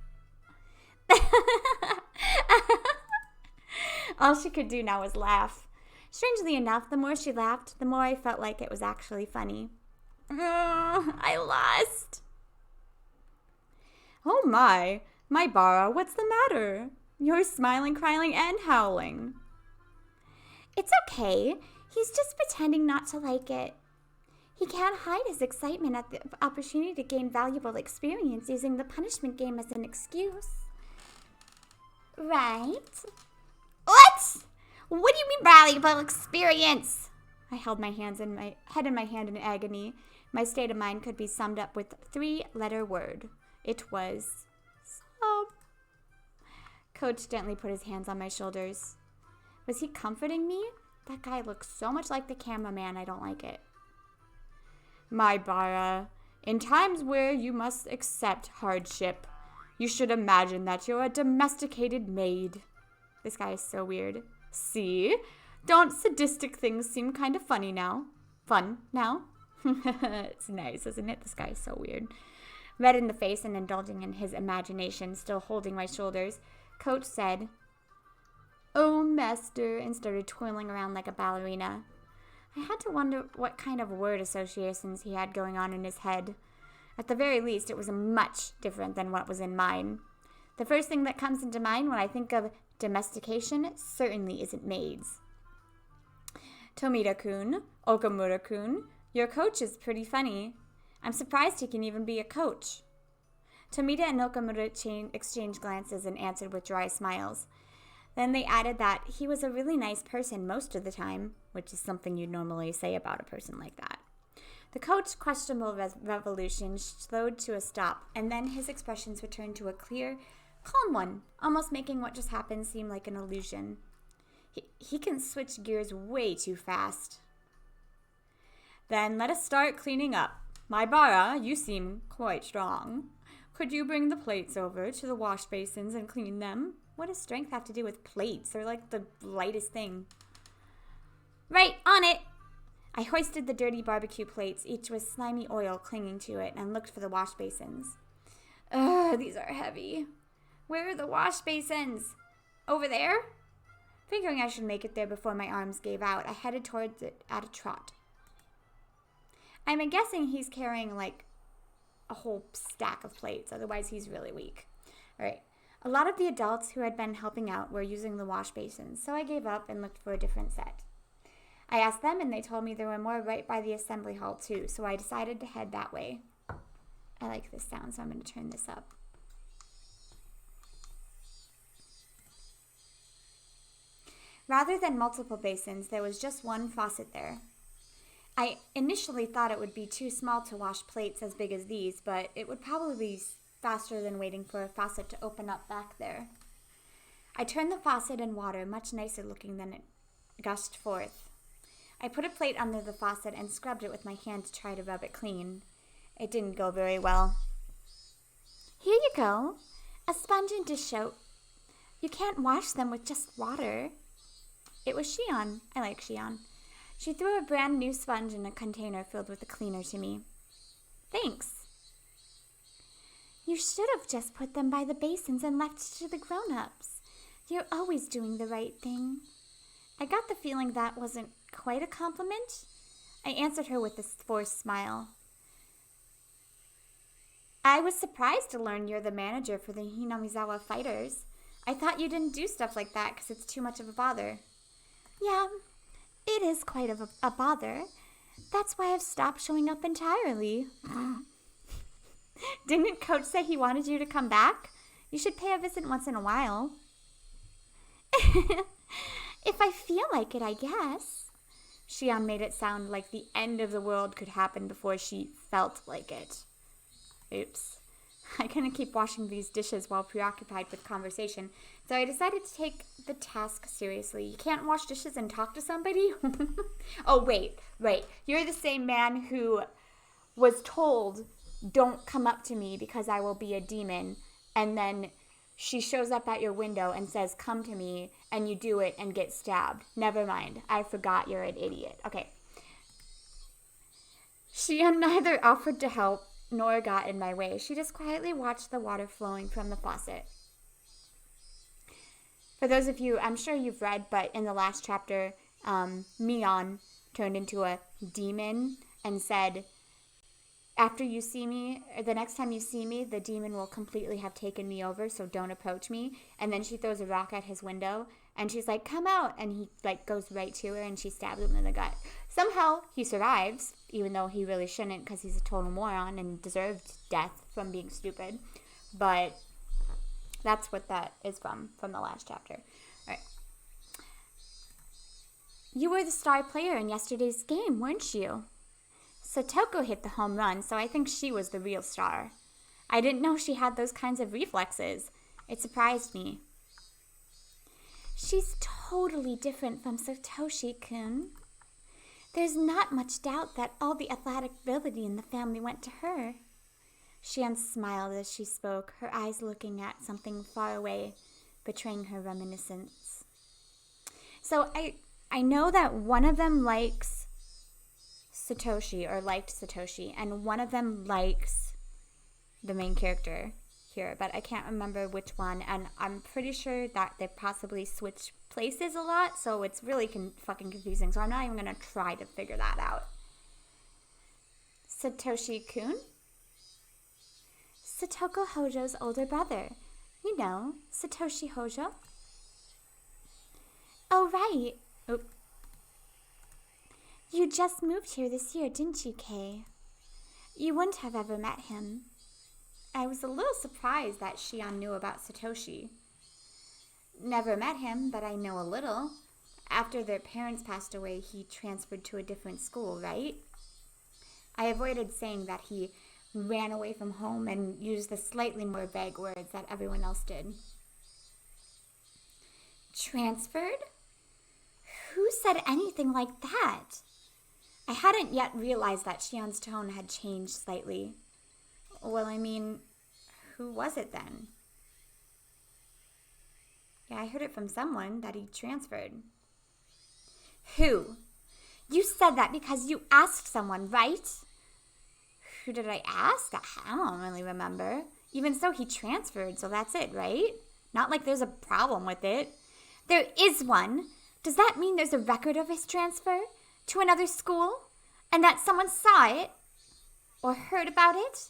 All she could do now was laugh. Strangely enough, the more she laughed, the more I felt like it was actually funny. I lost. Oh my Bara, what's the matter? You're smiling, crying, and howling. It's okay. He's just pretending not to like it. He can't hide his excitement at the opportunity to gain valuable experience using the punishment game as an excuse. Right? What? What do you mean valuable experience? I held my head in my hand in agony. My state of mind could be summed up with a 3-letter word. It was Coach gently put his hands on my shoulders. Was he comforting me? That guy looks so much like the cameraman, I don't like it. My Bara, in times where you must accept hardship, you should imagine that you're a domesticated maid. This guy is so weird. See? Don't sadistic things seem kind of funny now? Fun now? It's nice, isn't it? This guy is so weird. Red in the face and indulging in his imagination, still holding my shoulders, Coach said, "Oh, master," and started twirling around like a ballerina. I had to wonder what kind of word associations he had going on in his head. At the very least, it was much different than what was in mine. The first thing that comes into mind when I think of domestication certainly isn't maids. Tomita-kun, Okamura-kun, your coach is pretty funny. I'm surprised he can even be a coach. Tomita and Okamura exchanged glances and answered with dry smiles. Then they added that he was a really nice person most of the time, which is something you'd normally say about a person like that. The coach's questionable revolution slowed to a stop, and then his expressions returned to a clear, calm one, almost making what just happened seem like an illusion. He can switch gears way too fast. Then let us start cleaning up. My Bara, you seem quite strong. Could you bring the plates over to the wash basins and clean them? What does strength have to do with plates? They're like the lightest thing. Right, on it! I hoisted the dirty barbecue plates, each with slimy oil clinging to it, and looked for the wash basins. Ugh, these are heavy. Where are the wash basins? Over there? Figuring I should make it there before my arms gave out, I headed towards it at a trot. I'm guessing he's carrying like a whole stack of plates, otherwise he's really weak. All right. A lot of the adults who had been helping out were using the wash basins, so I gave up and looked for a different set. I asked them, and they told me there were more right by the assembly hall, too, so I decided to head that way. I like this sound, so I'm going to turn this up. Rather than multiple basins, there was just one faucet there. I initially thought it would be too small to wash plates as big as these, but it would probably be faster than waiting for a faucet to open up back there. I turned the faucet in water, much nicer looking than it gushed forth. I put a plate under the faucet and scrubbed it with my hand to try to rub it clean. It didn't go very well. Here you go. A sponge and dish soap. You can't wash them with just water. It was Shion. I like Shion. She threw a brand new sponge in a container filled with a cleaner to me. Thanks. You should have just put them by the basins and left it to the grown-ups. You're always doing the right thing. I got the feeling that wasn't quite a compliment. I answered her with a forced smile. I was surprised to learn you're the manager for the Hinamizawa fighters. I thought you didn't do stuff like that because it's too much of a bother. Yeah, it is quite a bother. That's why I've stopped showing up entirely. Didn't Coach say he wanted you to come back? You should pay a visit once in a while. If I feel like it, I guess. Shion made it sound like the end of the world could happen before she felt like it. Oops. I couldn't keep washing these dishes while preoccupied with conversation, so I decided to take the task seriously. You can't wash dishes and talk to somebody? Oh, wait. You're the same man who was told, don't come up to me because I will be a demon, and then she shows up at your window and says, come to me, and you do it and get stabbed. Never mind. I forgot you're an idiot. Okay. She neither offered to help nor got in my way. She just quietly watched the water flowing from the faucet. For those of you, I'm sure you've read, but in the last chapter, Mion turned into a demon and said, after you see me, or the next time you see me, the demon will completely have taken me over, so don't approach me. And then she throws a rock at his window, and she's like, come out. And he goes right to her, and she stabs him in the gut. Somehow, he survives, even though he really shouldn't, because he's a total moron and deserved death from being stupid. But that's what that is from the last chapter. All right. You were the star player in yesterday's game, weren't you? Satoko hit the home run, so I think she was the real star. I didn't know she had those kinds of reflexes. It surprised me. She's totally different from Satoshi-kun. There's not much doubt that all the athletic ability in the family went to her. Shion smiled as she spoke, her eyes looking at something far away, betraying her reminiscence. So I know that one of them likes Satoshi, or liked Satoshi, and one of them likes the main character here, but I can't remember which one, and I'm pretty sure that they possibly switch places a lot, so it's really fucking confusing, so I'm not even gonna try to figure that out. Satoshi-kun? Satoko Hojo's older brother. You know, Satoshi Hojo. Oh, right. Oop. You just moved here this year, didn't you, Kay? You wouldn't have ever met him. I was a little surprised that Shion knew about Satoshi. Never met him, but I know a little. After their parents passed away, he transferred to a different school, right? I avoided saying that he ran away from home and used the slightly more vague words that everyone else did. Transferred? Who said anything like that? I hadn't yet realized that Shion's tone had changed slightly. Well, I mean, who was it then? Yeah, I heard it from someone that he transferred. Who? You said that because you asked someone, right? Who did I ask? I don't really remember. Even so, he transferred, so that's it, right? Not like there's a problem with it. There is one. Does that mean there's a record of his transfer to another school? And that someone saw it? Or heard about it?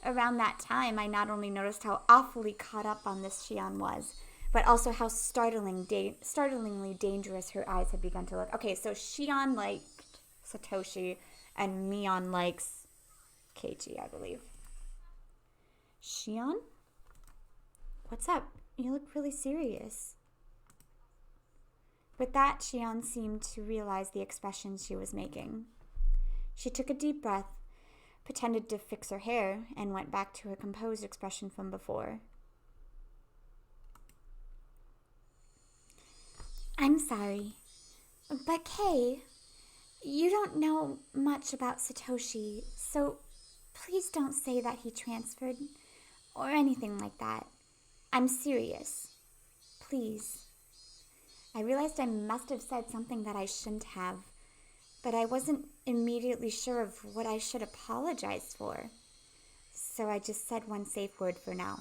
Around that time, I not only noticed how awfully caught up on this Shion was, but also how startlingly dangerous her eyes had begun to look. Okay, so Shion liked Satoshi, and Mion likes Keiichi, I believe. Shion? What's up? You look really serious. With that, Shion seemed to realize the expression she was making. She took a deep breath, pretended to fix her hair, and went back to her composed expression from before. I'm sorry, but Kay, you don't know much about Satoshi, so please don't say that he transferred or anything like that. I'm serious. Please. I realized I must have said something that I shouldn't have, but I wasn't immediately sure of what I should apologize for. So I just said one safe word for now.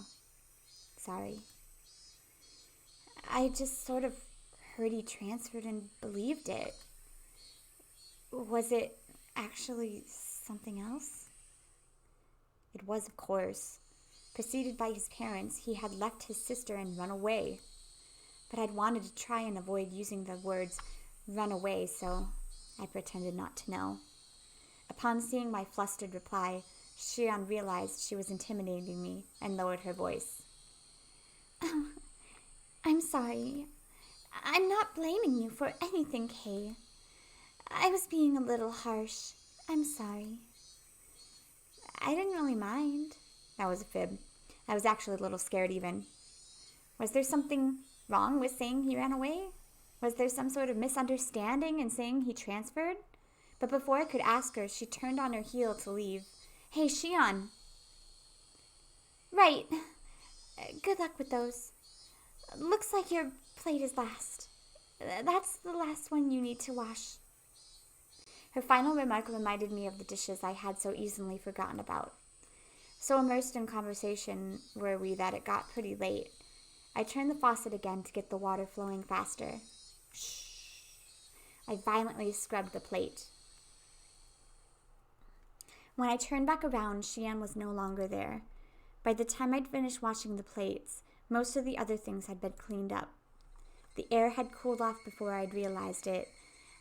Sorry. I just sort of heard he transferred and believed it. Was it actually something else? It was, of course. Preceded by his parents, he had left his sister and run away. But I'd wanted to try and avoid using the words run away, so I pretended not to know. Upon seeing my flustered reply, Shion realized she was intimidating me and lowered her voice. Oh, I'm sorry. I'm not blaming you for anything, Kay. I was being a little harsh. I'm sorry. I didn't really mind. That was a fib. I was actually a little scared even. Was there something wrong with saying he ran away? Was there some sort of misunderstanding in saying he transferred? But before I could ask her, she turned on her heel to leave. Hey, Shion. Right. Good luck with those. Looks like your plate is last. That's the last one you need to wash. Her final remark reminded me of the dishes I had so easily forgotten about. So immersed in conversation were we that it got pretty late. I turned the faucet again to get the water flowing faster. Shh. I violently scrubbed the plate. When I turned back around, Shion was no longer there. By the time I'd finished washing the plates, most of the other things had been cleaned up. The air had cooled off before I'd realized it,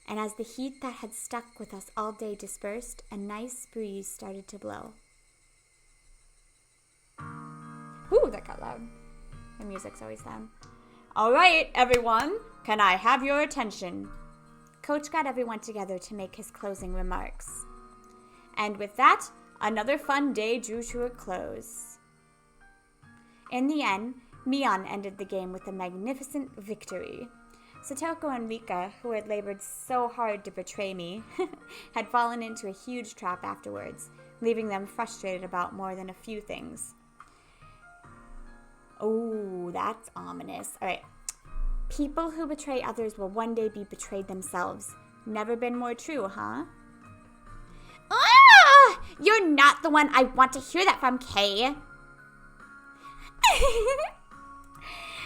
and as the heat that had stuck with us all day dispersed, a nice breeze started to blow. Whew, that got loud. The music's always loud. All right, everyone, can I have your attention? Coach got everyone together to make his closing remarks. And with that, another fun day drew to a close. In the end, Mion ended the game with a magnificent victory. Satoko and Rika, who had labored so hard to betray me, had fallen into a huge trap afterwards, leaving them frustrated about more than a few things. Oh, that's ominous. All right. People who betray others will one day be betrayed themselves. Never been more true, huh? Ah! You're not the one I want to hear that from, Kay.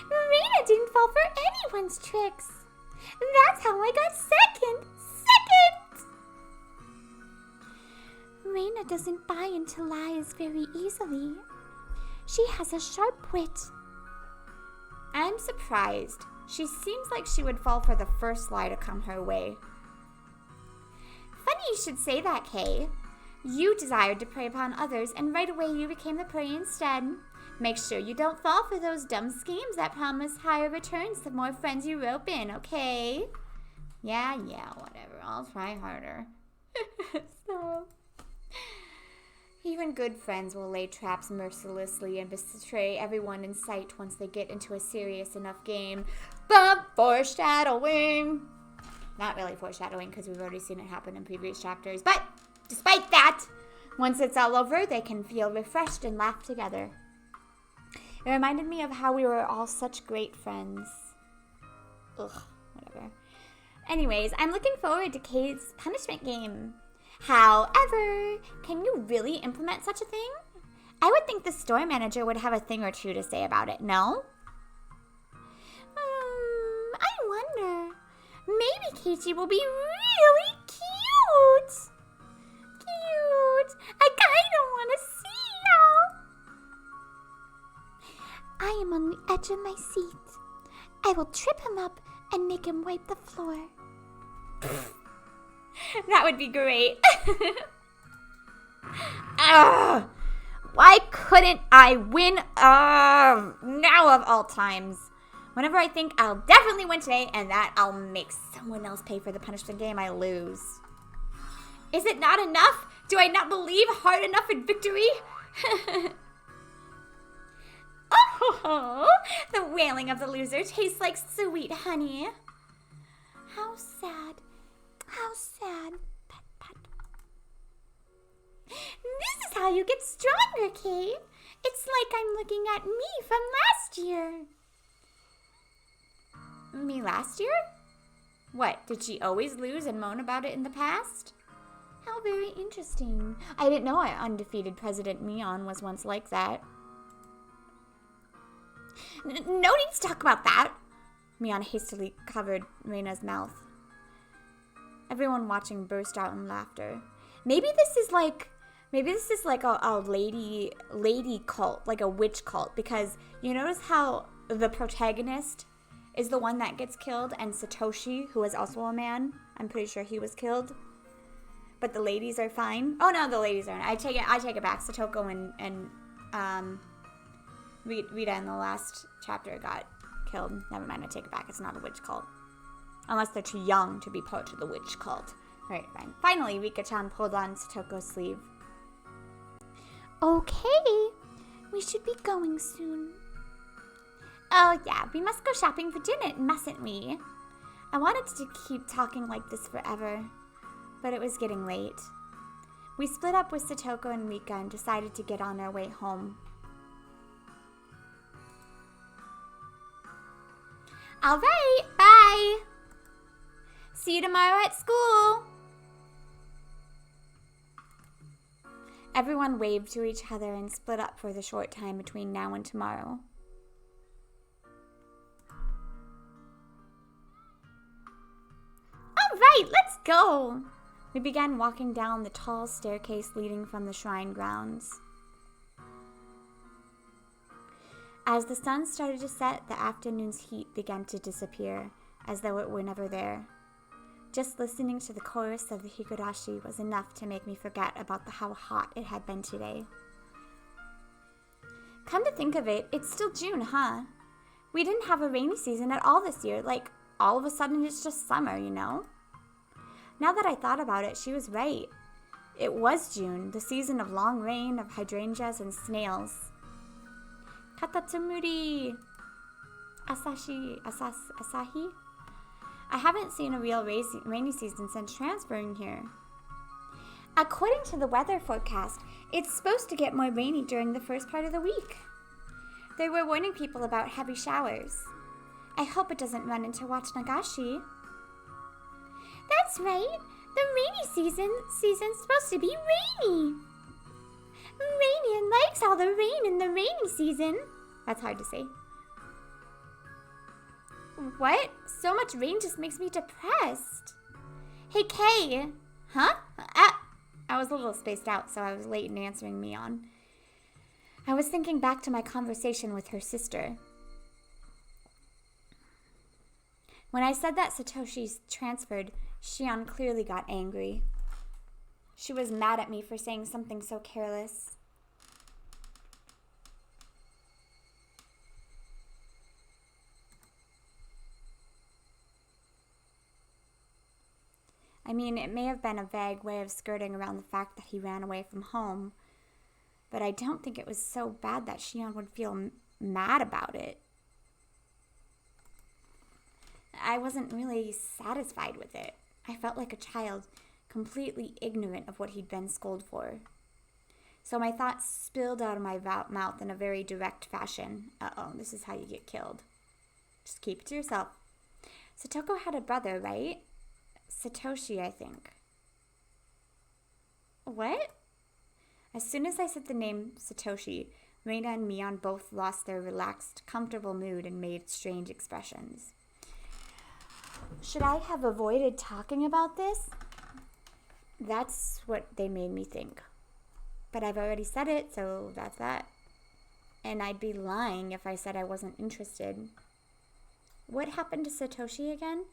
Reina didn't fall for anyone's tricks. That's how I got second. Reina doesn't buy into lies very easily. She has a sharp wit. I'm surprised. She seems like she would fall for the first lie to come her way. Funny you should say that, Kay. You desired to prey upon others, and right away you became the prey instead. Make sure you don't fall for those dumb schemes that promise higher returns the more friends you rope in, okay? Yeah, whatever. I'll try harder. So... Even good friends will lay traps mercilessly and betray everyone in sight once they get into a serious enough game. But foreshadowing! Not really foreshadowing because we've already seen it happen in previous chapters. But despite that, once it's all over, they can feel refreshed and laugh together. It reminded me of how we were all such great friends. Ugh, whatever. Anyways, I'm looking forward to Kate's punishment game. However, can you really implement such a thing? I would think the store manager would have a thing or two to say about it, no? I wonder. Maybe Keiichi will be really cute. I kinda wanna see how. I am on the edge of my seat. I will trip him up and make him wipe the floor. That would be great. Why couldn't I win now of all times? Whenever I think I'll definitely win today and that I'll make someone else pay for the punishment game, I lose. Is it not enough? Do I not believe hard enough in victory? Oh, the wailing of the loser tastes like sweet honey. How sad. How sad. Pat, pat. This is how you get stronger, Kay. It's like I'm looking at me from last year. Me last year? What, did she always lose and moan about it in the past? How very interesting. I didn't know our undefeated President Mion was once like that. No need to talk about that. Mion hastily covered Reina's mouth. Everyone watching burst out in laughter. Maybe this is like a lady cult, like a witch cult, because you notice how the protagonist is the one that gets killed, and Satoshi, who is also a man, I'm pretty sure he was killed. But the ladies are fine. Oh no, the ladies aren't. I take it back. Satoko and Rita in the last chapter got killed. Never mind, I take it back. It's not a witch cult. Unless they're too young to be part of the witch cult. Right, fine. Finally, Rika-chan pulled on Satoko's sleeve. Okay, we should be going soon. Oh yeah, we must go shopping for dinner, mustn't we? I wanted to keep talking like this forever, but it was getting late. We split up with Satoko and Rika and decided to get on our way home. All right, bye! See you tomorrow at school! Everyone waved to each other and split up for the short time between now and tomorrow. All right, let's go! We began walking down the tall staircase leading from the shrine grounds. As the sun started to set, the afternoon's heat began to disappear, as though it were never there. Just listening to the chorus of the Higurashi was enough to make me forget about how hot it had been today. Come to think of it, it's still June, huh? We didn't have a rainy season at all this year, like all of a sudden it's just summer, you know? Now that I thought about it, she was right. It was June, the season of long rain, of hydrangeas and snails. Katatsumuri! Asahi? I haven't seen a real rainy season since transferring here. According to the weather forecast, it's supposed to get more rainy during the first part of the week. They were warning people about heavy showers. I hope it doesn't run into Nagashi. That's right. The rainy season's supposed to be rainy. Rainian likes all the rain in the rainy season. That's hard to say. What? So much rain just makes me depressed. Hey, Kay. Huh? I was a little spaced out, so I was late in answering Mion. I was thinking back to my conversation with her sister. When I said that Satoshi's transferred, Shion clearly got angry. She was mad at me for saying something so careless. I mean, it may have been a vague way of skirting around the fact that he ran away from home, but I don't think it was so bad that Shion would feel mad about it. I wasn't really satisfied with it. I felt like a child, completely ignorant of what he'd been scolded for. So my thoughts spilled out of my mouth in a very direct fashion. Uh-oh, this is how you get killed. Just keep it to yourself. Satoko had a brother, right? Satoshi, I think. What? As soon as I said the name Satoshi, Reina and Mion both lost their relaxed, comfortable mood and made strange expressions. Should I have avoided talking about this? That's what they made me think. But I've already said it, so that's that. And I'd be lying if I said I wasn't interested. What happened to Satoshi again?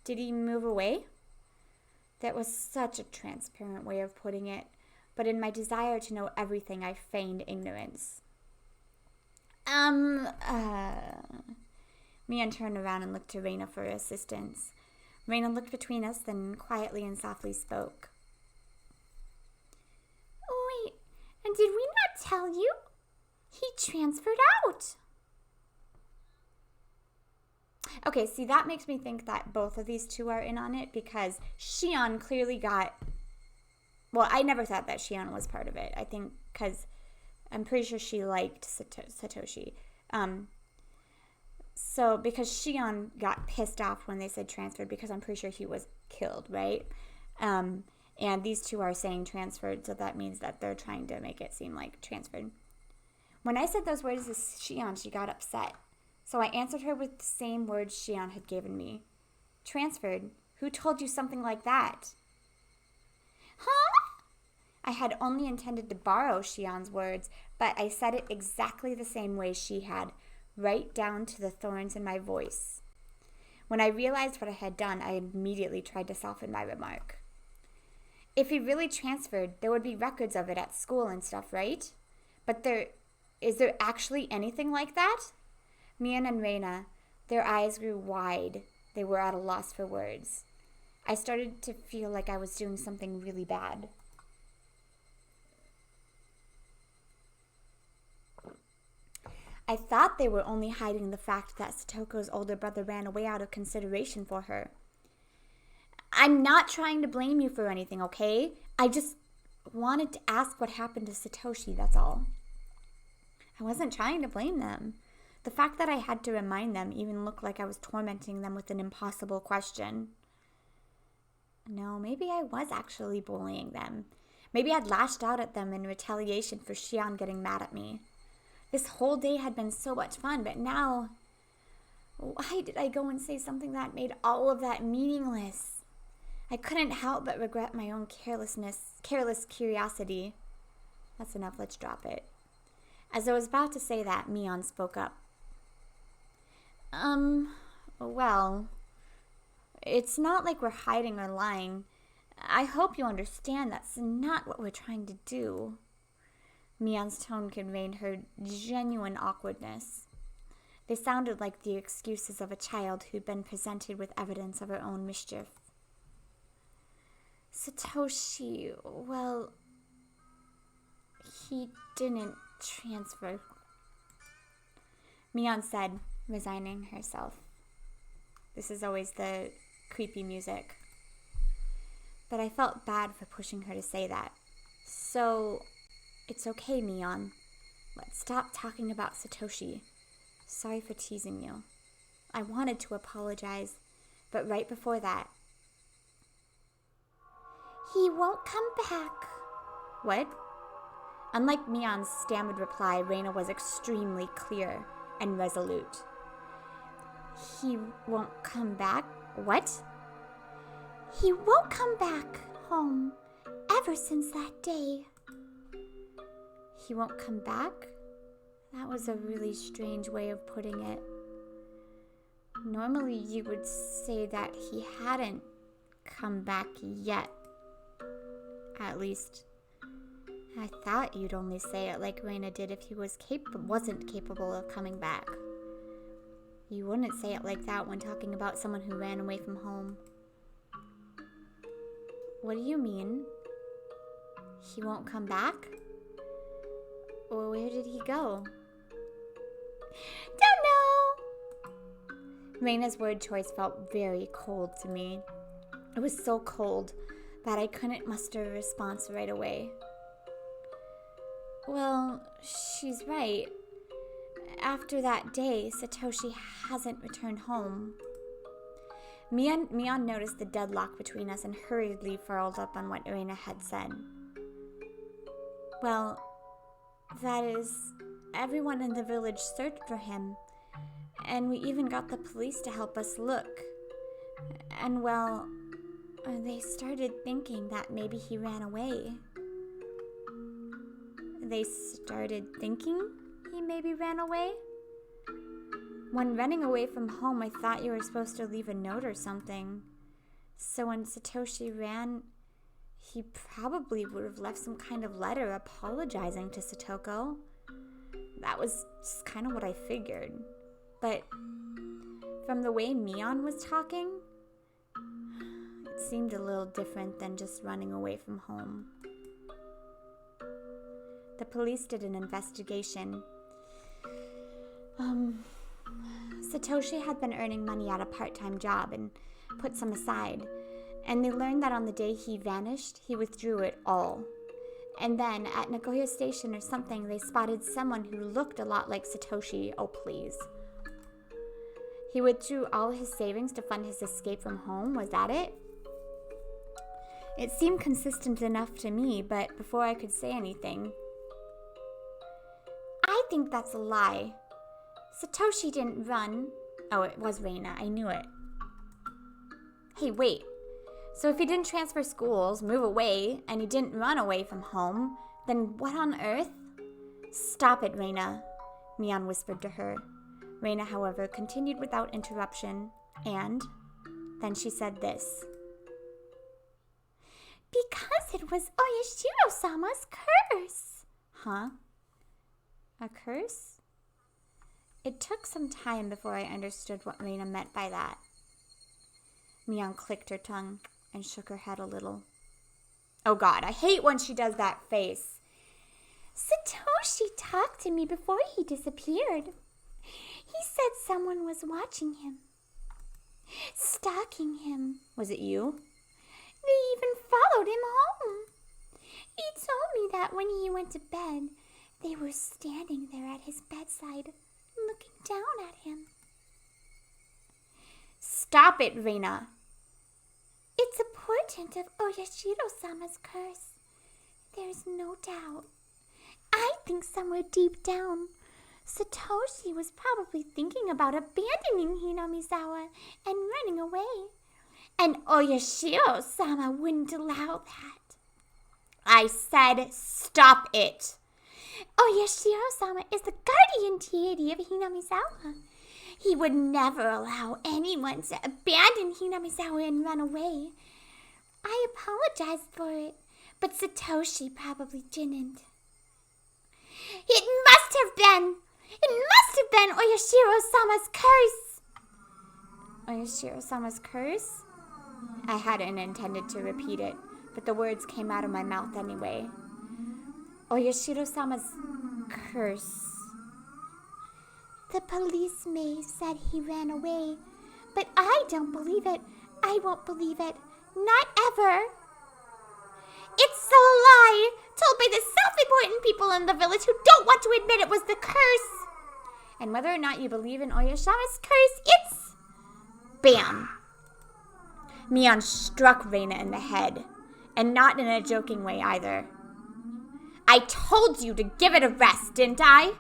Did he move away? That was such a transparent way of putting it, but in my desire to know everything, I feigned ignorance. Mian turned around and looked to Reina for assistance. Reina looked between us, then quietly and softly spoke. Wait, and did we not tell you? He transferred out. Okay, see, that makes me think that both of these two are in on it because Shion clearly got... Well, I never thought that Shion was part of it. I think because I'm pretty sure she liked Satoshi. So, because Shion got pissed off when they said transferred because I'm pretty sure he was killed, right? And these two are saying transferred, so that means that they're trying to make it seem like transferred. When I said those words to Shion, she got upset. So I answered her with the same words Shion had given me. Transferred? Who told you something like that? Huh? I had only intended to borrow Shion's words, but I said it exactly the same way she had, right down to the thorns in my voice. When I realized what I had done, I immediately tried to soften my remark. If he really transferred, there would be records of it at school and stuff, right? But is there actually anything like that? Mian and Reina, their eyes grew wide. They were at a loss for words. I started to feel like I was doing something really bad. I thought they were only hiding the fact that Satoko's older brother ran away out of consideration for her. I'm not trying to blame you for anything, okay? I just wanted to ask what happened to Satoshi, that's all. I wasn't trying to blame them. The fact that I had to remind them even looked like I was tormenting them with an impossible question. No, maybe I was actually bullying them. Maybe I'd lashed out at them in retaliation for Shion getting mad at me. This whole day had been so much fun, but now, why did I go and say something that made all of that meaningless? I couldn't help but regret my own careless curiosity. That's enough, let's drop it. As I was about to say that, Mion spoke up. Well, it's not like we're hiding or lying. I hope you understand that's not what we're trying to do. Mion's tone conveyed her genuine awkwardness. They sounded like the excuses of a child who'd been presented with evidence of her own mischief. Satoshi, well, he didn't transfer. Mion said, resigning herself. This is always the creepy music. But I felt bad for pushing her to say that. So, it's okay, Mion. Let's stop talking about Satoshi. Sorry for teasing you. I wanted to apologize, but right before that... He won't come back. What? Unlike Mion's stammered reply, Reina was extremely clear and resolute. He won't come back? What? He won't come back home ever since that day. He won't come back? That was a really strange way of putting it. Normally you would say that he hadn't come back yet. At least, I thought you'd only say it like Reina did if he wasn't capable of coming back. You wouldn't say it like that when talking about someone who ran away from home. What do you mean? He won't come back? Or where did he go? Don't know. Reina's word choice felt very cold to me. It was so cold that I couldn't muster a response right away. Well, she's right. After that day, Satoshi hasn't returned home. Mion noticed the deadlock between us and hurriedly followed up on what Reina had said. Well, that is, everyone in the village searched for him, and we even got the police to help us look. And well, they started thinking that maybe he ran away. They started thinking he maybe ran away? When running away from home, I thought you were supposed to leave a note or something. So when Satoshi ran, he probably would have left some kind of letter apologizing to Satoko. That was just kind of what I figured. But from the way Mion was talking, it seemed a little different than just running away from home. The police did an investigation. Satoshi had been earning money at a part-time job and put some aside, and they learned that on the day he vanished, he withdrew it all. And then, at Nagoya Station or something, they spotted someone who looked a lot like Satoshi. Oh, please. He withdrew all his savings to fund his escape from home. Was that it? It seemed consistent enough to me, but before I could say anything... I think that's a lie. Satoshi didn't run. Oh, it was Reina. I knew it. Hey, wait. So if he didn't transfer schools, move away, and he didn't run away from home, then what on earth? Stop it, Reina, Mion whispered to her. Reina, however, continued without interruption, and then she said this. Because it was Oyashiro-sama's curse. Huh? A curse? It took some time before I understood what Reina meant by that. Mion clicked her tongue and shook her head a little. Oh God, I hate when she does that face. Satoshi talked to me before he disappeared. He said someone was watching him, stalking him. Was it you? They even followed him home. He told me that when he went to bed, they were standing there at his bedside, looking down at him. Stop it, Reina. It's a portent of Oyashiro-sama's curse. There's no doubt. I think somewhere deep down, Satoshi was probably thinking about abandoning Hinamizawa and running away. And Oyashiro-sama wouldn't allow that. I said stop it. Oyashiro-sama is the guardian deity of Hinamizawa. He would never allow anyone to abandon Hinamizawa and run away. I apologized for it, but Satoshi probably didn't. It must have been Oyashiro-sama's curse. Oyashiro-sama's curse? I hadn't intended to repeat it, but the words came out of my mouth anyway. Oyashiro-sama's curse. The police may said he ran away, but I don't believe it. I won't believe it. Not ever. It's a lie, told by the self-important people in the village who don't want to admit it was the curse. And whether or not you believe in Oyashama's curse, it's... Bam! Mion struck Reina in the head, and not in a joking way either. I told you to give it a rest, didn't I?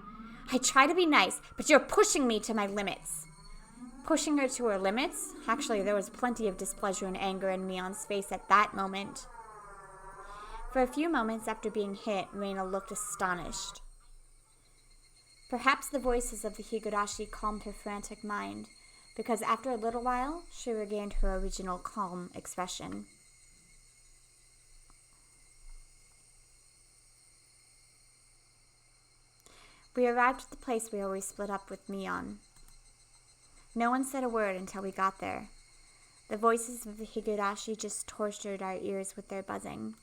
I try to be nice, but you're pushing me to my limits. Pushing her to her limits? Actually, there was plenty of displeasure and anger in Mion's face at that moment. For a few moments after being hit, Reina looked astonished. Perhaps the voices of the Higurashi calmed her frantic mind, because after a little while, she regained her original calm expression. We arrived at the place we always split up with Mion. No one said a word until we got there. The voices of the Higurashi just tortured our ears with their buzzing.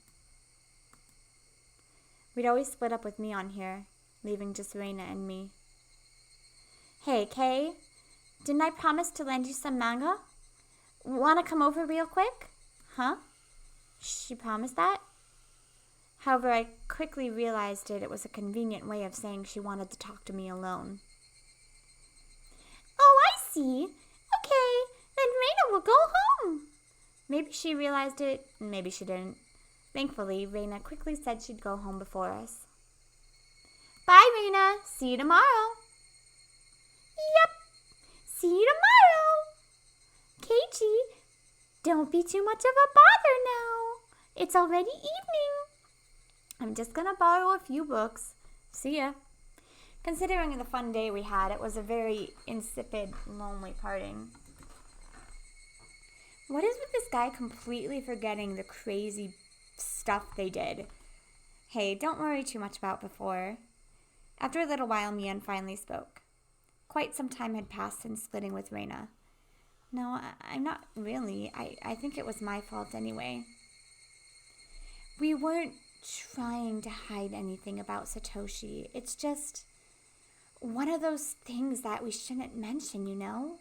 We'd always split up with Mion here, leaving just Reina and me. Hey, Kay, didn't I promise to lend you some manga? Want to come over real quick? Huh? She promised that? However, I quickly realized it was a convenient way of saying she wanted to talk to me alone. Oh, I see. Okay, then Reina will go home. Maybe she realized it, maybe she didn't. Thankfully, Reina quickly said she'd go home before us. Bye, Reina. See you tomorrow. Yep. See you tomorrow. Keiichi, don't be too much of a bother now. It's already evening. I'm just going to borrow a few books. See ya. Considering the fun day we had, it was a very insipid, lonely parting. What is with this guy completely forgetting the crazy stuff they did? Hey, don't worry too much about before. After a little while, Mion finally spoke. Quite some time had passed since splitting with Reina. No, I'm not really. I think it was my fault anyway. We weren't trying to hide anything about Satoshi. It's just one of those things that we shouldn't mention, you know?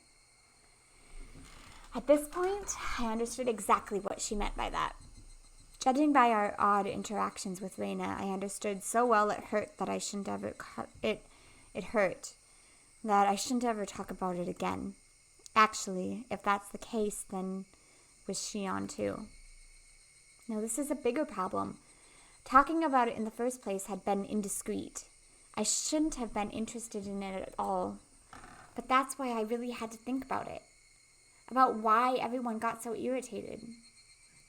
At this point, I understood exactly what she meant by that. Judging by our odd interactions with Reina, I understood so well it hurt that I shouldn't ever talk about it again. Actually, if that's the case, then was Shion too? No, this is a bigger problem. Talking about it in the first place had been indiscreet. I shouldn't have been interested in it at all. But that's why I really had to think about it. About why everyone got so irritated.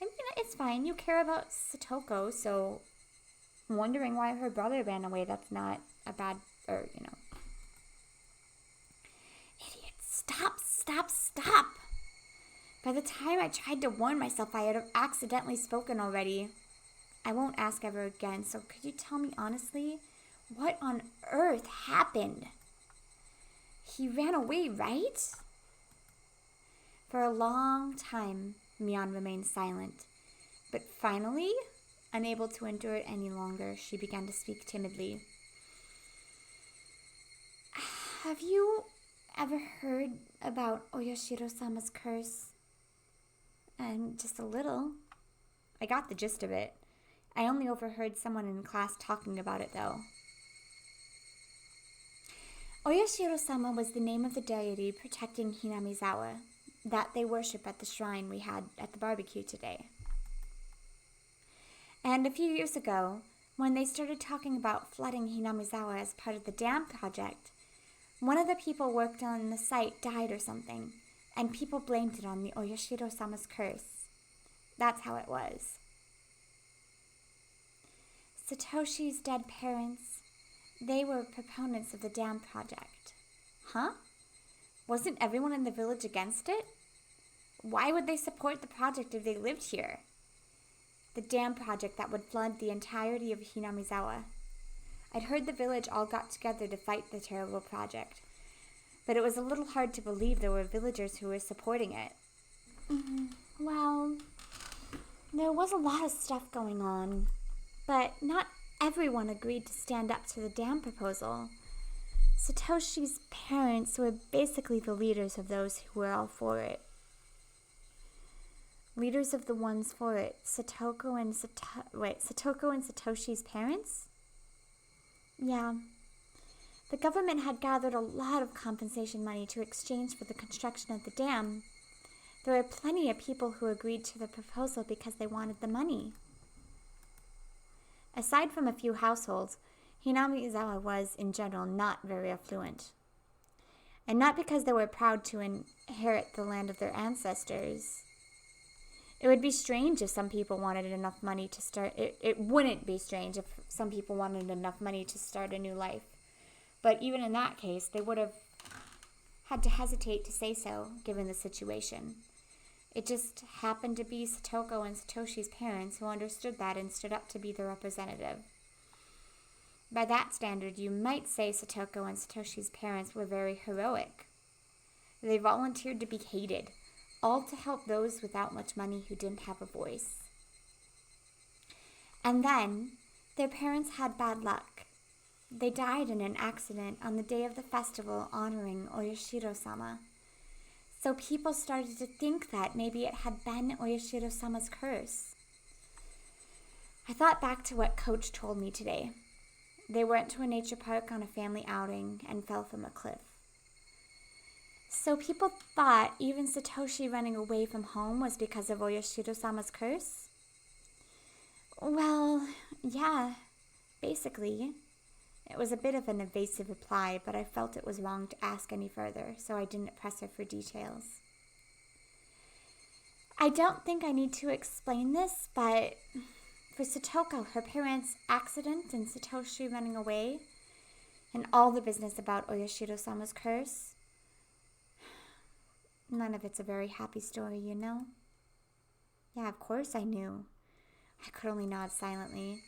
I mean, it's fine. You care about Satoko, so wondering why her brother ran away, that's not a bad, Idiot. Stop. By the time I tried to warn myself, I had accidentally spoken already. I won't ask ever again, so could you tell me honestly, what on earth happened? He ran away, right? For a long time, Mion remained silent. But finally, unable to endure it any longer, she began to speak timidly. Have you ever heard about Oyashiro-sama's curse? Just a little. I got the gist of it. I only overheard someone in class talking about it, though. Oyashiro-sama was the name of the deity protecting Hinamizawa, that they worship at the shrine we had at the barbecue today. And a few years ago, when they started talking about flooding Hinamizawa as part of the dam project, one of the people worked on the site died or something, and people blamed it on the Oyashiro-sama's curse. That's how it was. Satoshi's dead parents, they were proponents of the dam project. Huh? Wasn't everyone in the village against it? Why would they support the project if they lived here? The dam project that would flood the entirety of Hinamizawa. I'd heard the village all got together to fight the terrible project, but it was a little hard to believe there were villagers who were supporting it. Well, there was a lot of stuff going on, but not everyone agreed to stand up to the dam proposal. Satoshi's parents were basically the leaders of those who were all for it. Leaders of the ones for it. Satoko and Satoshi's parents? Yeah. The government had gathered a lot of compensation money to exchange for the construction of the dam. There were plenty of people who agreed to the proposal because they wanted the money. Aside from a few households, Hinamizawa was, in general, not very affluent. And not because they were proud to inherit the land of their ancestors. It would be strange if some people wanted enough money to start... It wouldn't be strange if some people wanted enough money to start a new life. But even in that case, they would have had to hesitate to say so, given the situation. It just happened to be Satoko and Satoshi's parents who understood that and stood up to be the representative. By that standard, you might say Satoko and Satoshi's parents were very heroic. They volunteered to be hated, all to help those without much money who didn't have a voice. And then, their parents had bad luck. They died in an accident on the day of the festival honoring Oyashiro-sama. So people started to think that maybe it had been Oyashiro-sama's curse. I thought back to what Coach told me today. They went to a nature park on a family outing and fell from a cliff. So people thought even Satoshi running away from home was because of Oyashiro-sama's curse? Well, yeah, basically. It was a bit of an evasive reply, but I felt it was wrong to ask any further, so I didn't press her for details. I don't think I need to explain this, but for Satoko, her parents' accident and Satoshi running away, and all the business about Oyashiro-sama's curse, none of it's a very happy story, you know? Yeah, of course I knew. I could only nod silently.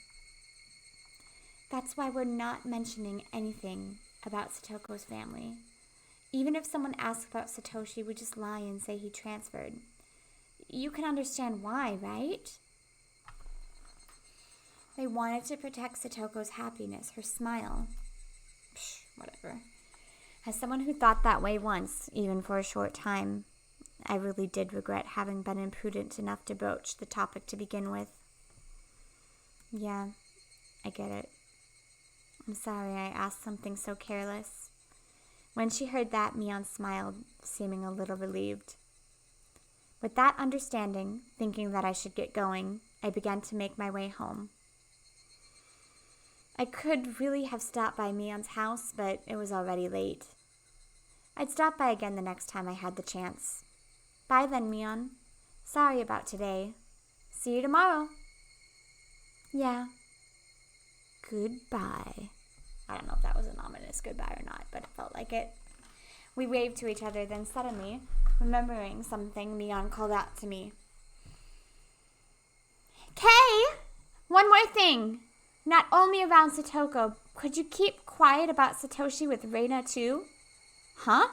That's why we're not mentioning anything about Satoko's family. Even if someone asks about Satoshi, we just lie and say he transferred. You can understand why, right? They wanted to protect Satoko's happiness, her smile. Psh, whatever. As someone who thought that way once, even for a short time, I really did regret having been imprudent enough to broach the topic to begin with. Yeah, I get it. I'm sorry I asked something so careless. When she heard that, Mion smiled, seeming a little relieved. With that understanding, thinking that I should get going, I began to make my way home. I could really have stopped by Mion's house, but it was already late. I'd stop by again the next time I had the chance. Bye then, Mion. Sorry about today. See you tomorrow. Yeah. Goodbye. I don't know if that was an ominous goodbye or not, but it felt like it. We waved to each other, then suddenly, remembering something, Mion called out to me. Kay! One more thing! Not only around Satoko, could you keep quiet about Satoshi with Reina too? Huh?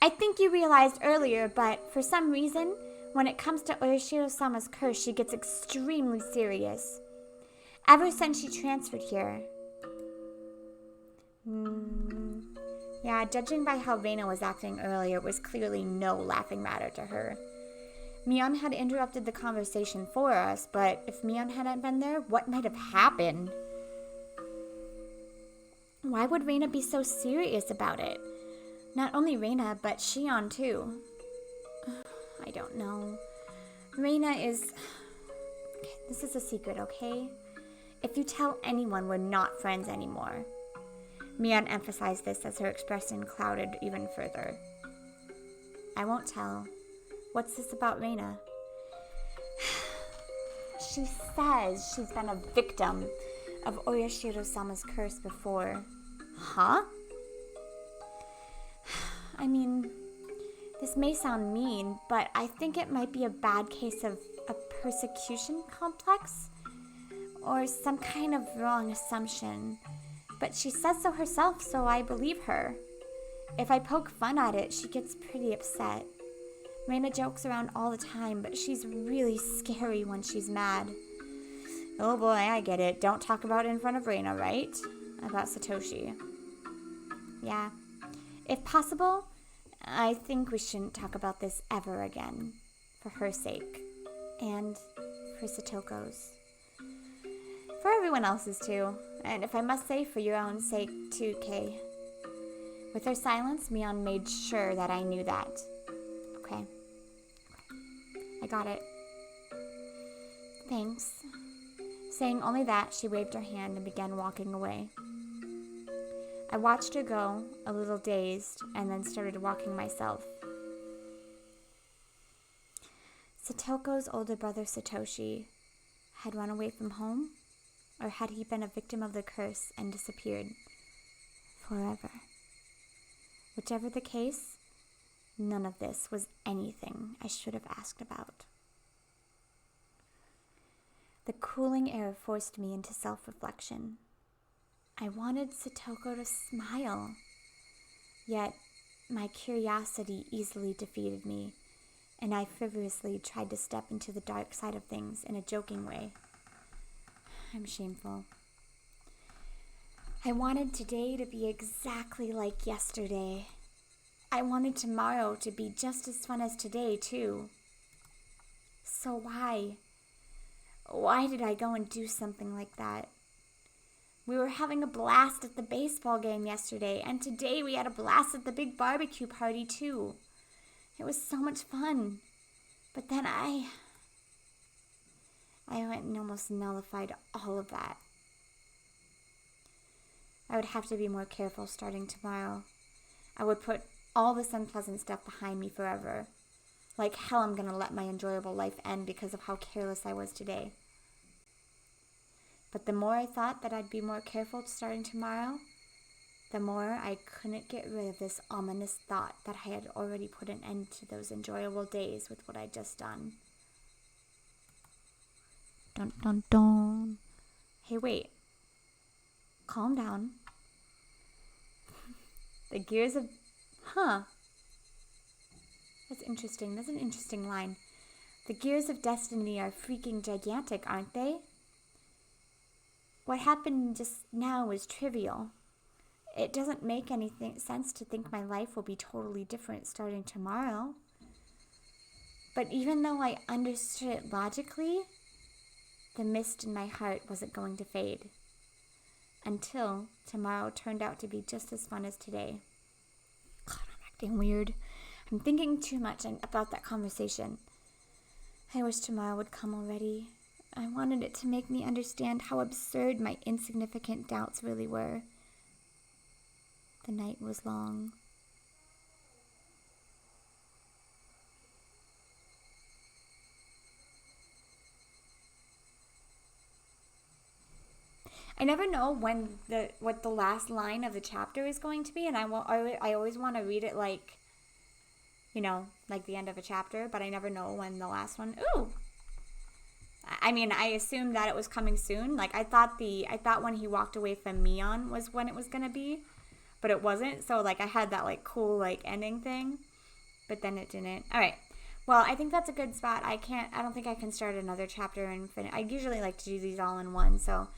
I think you realized earlier, but for some reason, when it comes to Oyashiro-sama's curse, she gets extremely serious. Ever since she transferred here. Yeah, judging by how Reina was acting earlier, it was clearly no laughing matter to her. Mion had interrupted the conversation for us, but if Mion hadn't been there, what might have happened? Why would Reina be so serious about it? Not only Reina, but Shion too. I don't know. Reina is... This is a secret, okay? If you tell anyone, we're not friends anymore. Mion emphasized this as her expression clouded even further. I won't tell. What's this about Reina? She says she's been a victim of Oyashiro-sama's curse before. Huh? I mean, this may sound mean, but I think it might be a bad case of a persecution complex or some kind of wrong assumption. But she says so herself, so I believe her. If I poke fun at it, she gets pretty upset. Reina jokes around all the time, but she's really scary when she's mad. Oh boy, I get it. Don't talk about it in front of Reina, right? About Satoshi. Yeah. If possible, I think we shouldn't talk about this ever again. For her sake. And for Satoko's. For everyone else's too. And if I must say, for your own sake too, Kay. With her silence, Mion made sure that I knew that. Okay. I got it. Thanks. Saying only that, she waved her hand and began walking away. I watched her go, a little dazed, and then started walking myself. Satoko's older brother, Satoshi, had run away from home? Or had he been a victim of the curse and disappeared forever? Whichever the case, none of this was anything I should have asked about. The cooling air forced me into self-reflection. I wanted Satoko to smile, yet my curiosity easily defeated me, and I frivolously tried to step into the dark side of things in a joking way. I'm shameful. I wanted today to be exactly like yesterday. I wanted tomorrow to be just as fun as today, too. So why? Why did I go and do something like that? We were having a blast at the baseball game yesterday, and today we had a blast at the big barbecue party, too. It was so much fun. But then I went and almost nullified all of that. I would have to be more careful starting tomorrow. I would put all this unpleasant stuff behind me forever. Like hell, I'm gonna let my enjoyable life end because of how careless I was today. But the more I thought that I'd be more careful starting tomorrow, the more I couldn't get rid of this ominous thought that I had already put an end to those enjoyable days with what I'd just done. Dun dun dun. Hey, wait. Calm down. The gears of... That's interesting. That's an interesting line. The gears of destiny are freaking gigantic, aren't they? What happened just now is trivial. It doesn't make any sense to think my life will be totally different starting tomorrow. But even though I understood it logically, the mist in my heart wasn't going to fade. Until tomorrow turned out to be just as fun as today. God, I'm acting weird. I'm thinking too much about that conversation. I wish tomorrow would come already. I wanted it to make me understand how absurd my insignificant doubts really were. The night was long. I never know what the last line of the chapter is going to be, and I always want to read it like, like the end of a chapter, but I never know when the last one. Ooh. I mean, I assumed that it was coming soon. Like I thought when he walked away from Mion was when it was gonna be, but it wasn't. So like I had that like cool like ending thing, but then it didn't. All right. Well, I think that's a good spot. I don't think I can start another chapter and finish. I usually like to do these all in one. So.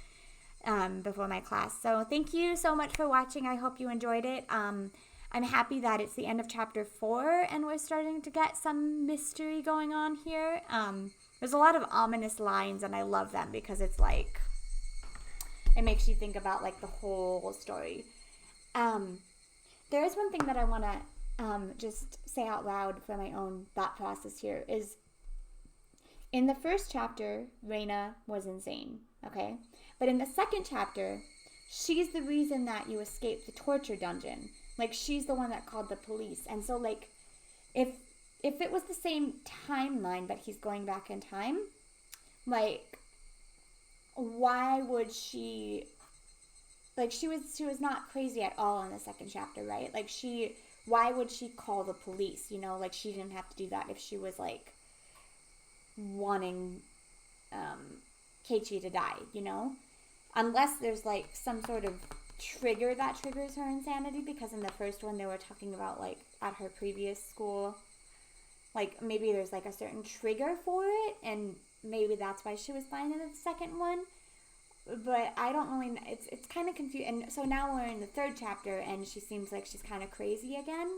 Before my class. So thank you so much for watching. I hope you enjoyed it. I'm happy that it's the end of chapter 4 and we're starting to get some mystery going on here. There's a lot of ominous lines and I love them because it's like, it makes you think about like the whole story. There is one thing that I want to just say out loud for my own thought process here is in the first chapter, Reina was insane, okay? But in the second chapter, she's the reason that you escaped the torture dungeon. Like, she's the one that called the police. And so, like, if it was the same timeline, but he's going back in time, like, why would she... Like, she was not crazy at all in the second chapter, right? Like, why would she call the police, Like, she didn't have to do that if she was, like, wanting Keiichi to die, Unless there's, like, some sort of trigger that triggers her insanity, because in the first one they were talking about, like, at her previous school, like, maybe there's, like, a certain trigger for it, and maybe that's why she was fine in the second one. but I don't really, it's kind of confusing. And so now we're in the third chapter, and she seems like she's kind of crazy again.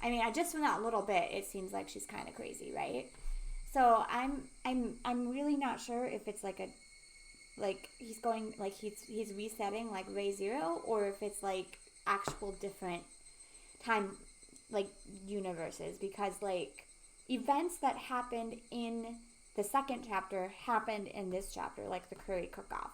I mean, just from that little bit, it seems like she's kind of crazy, right? So I'm really not sure if it's like he's going, like he's resetting like Ray Zero, or if it's like actual different time, like universes, because like events that happened in the second chapter happened in this chapter, like the curry cook-off.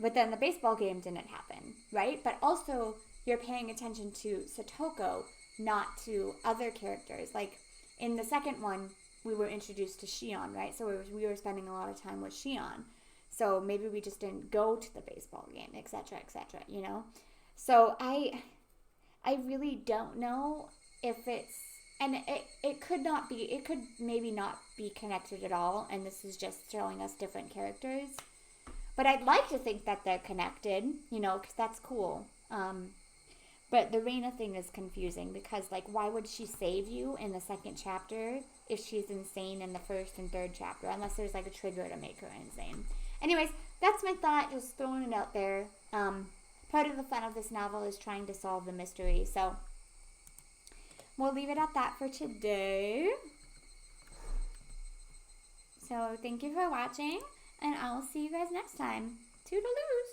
But then the baseball game didn't happen, right? But also you're paying attention to Satoko, not to other characters. Like in the second one, we were introduced to Shion, right? So we were spending a lot of time with Shion. So maybe we just didn't go to the baseball game, etc., you know? So I really don't know if it's, and it could not be, it could maybe not be connected at all, and this is just showing us different characters. But I'd like to think that they're connected, you know, because that's cool. But the Reina thing is confusing because, like, why would she save you in the second chapter if she's insane in the first and third chapter? Unless there's, like, a trigger to make her insane. Anyways, that's my thought, just throwing it out there. Part of the fun of this novel is trying to solve the mystery, so we'll leave it at that for today. So thank you for watching, and I'll see you guys next time. Toodaloo!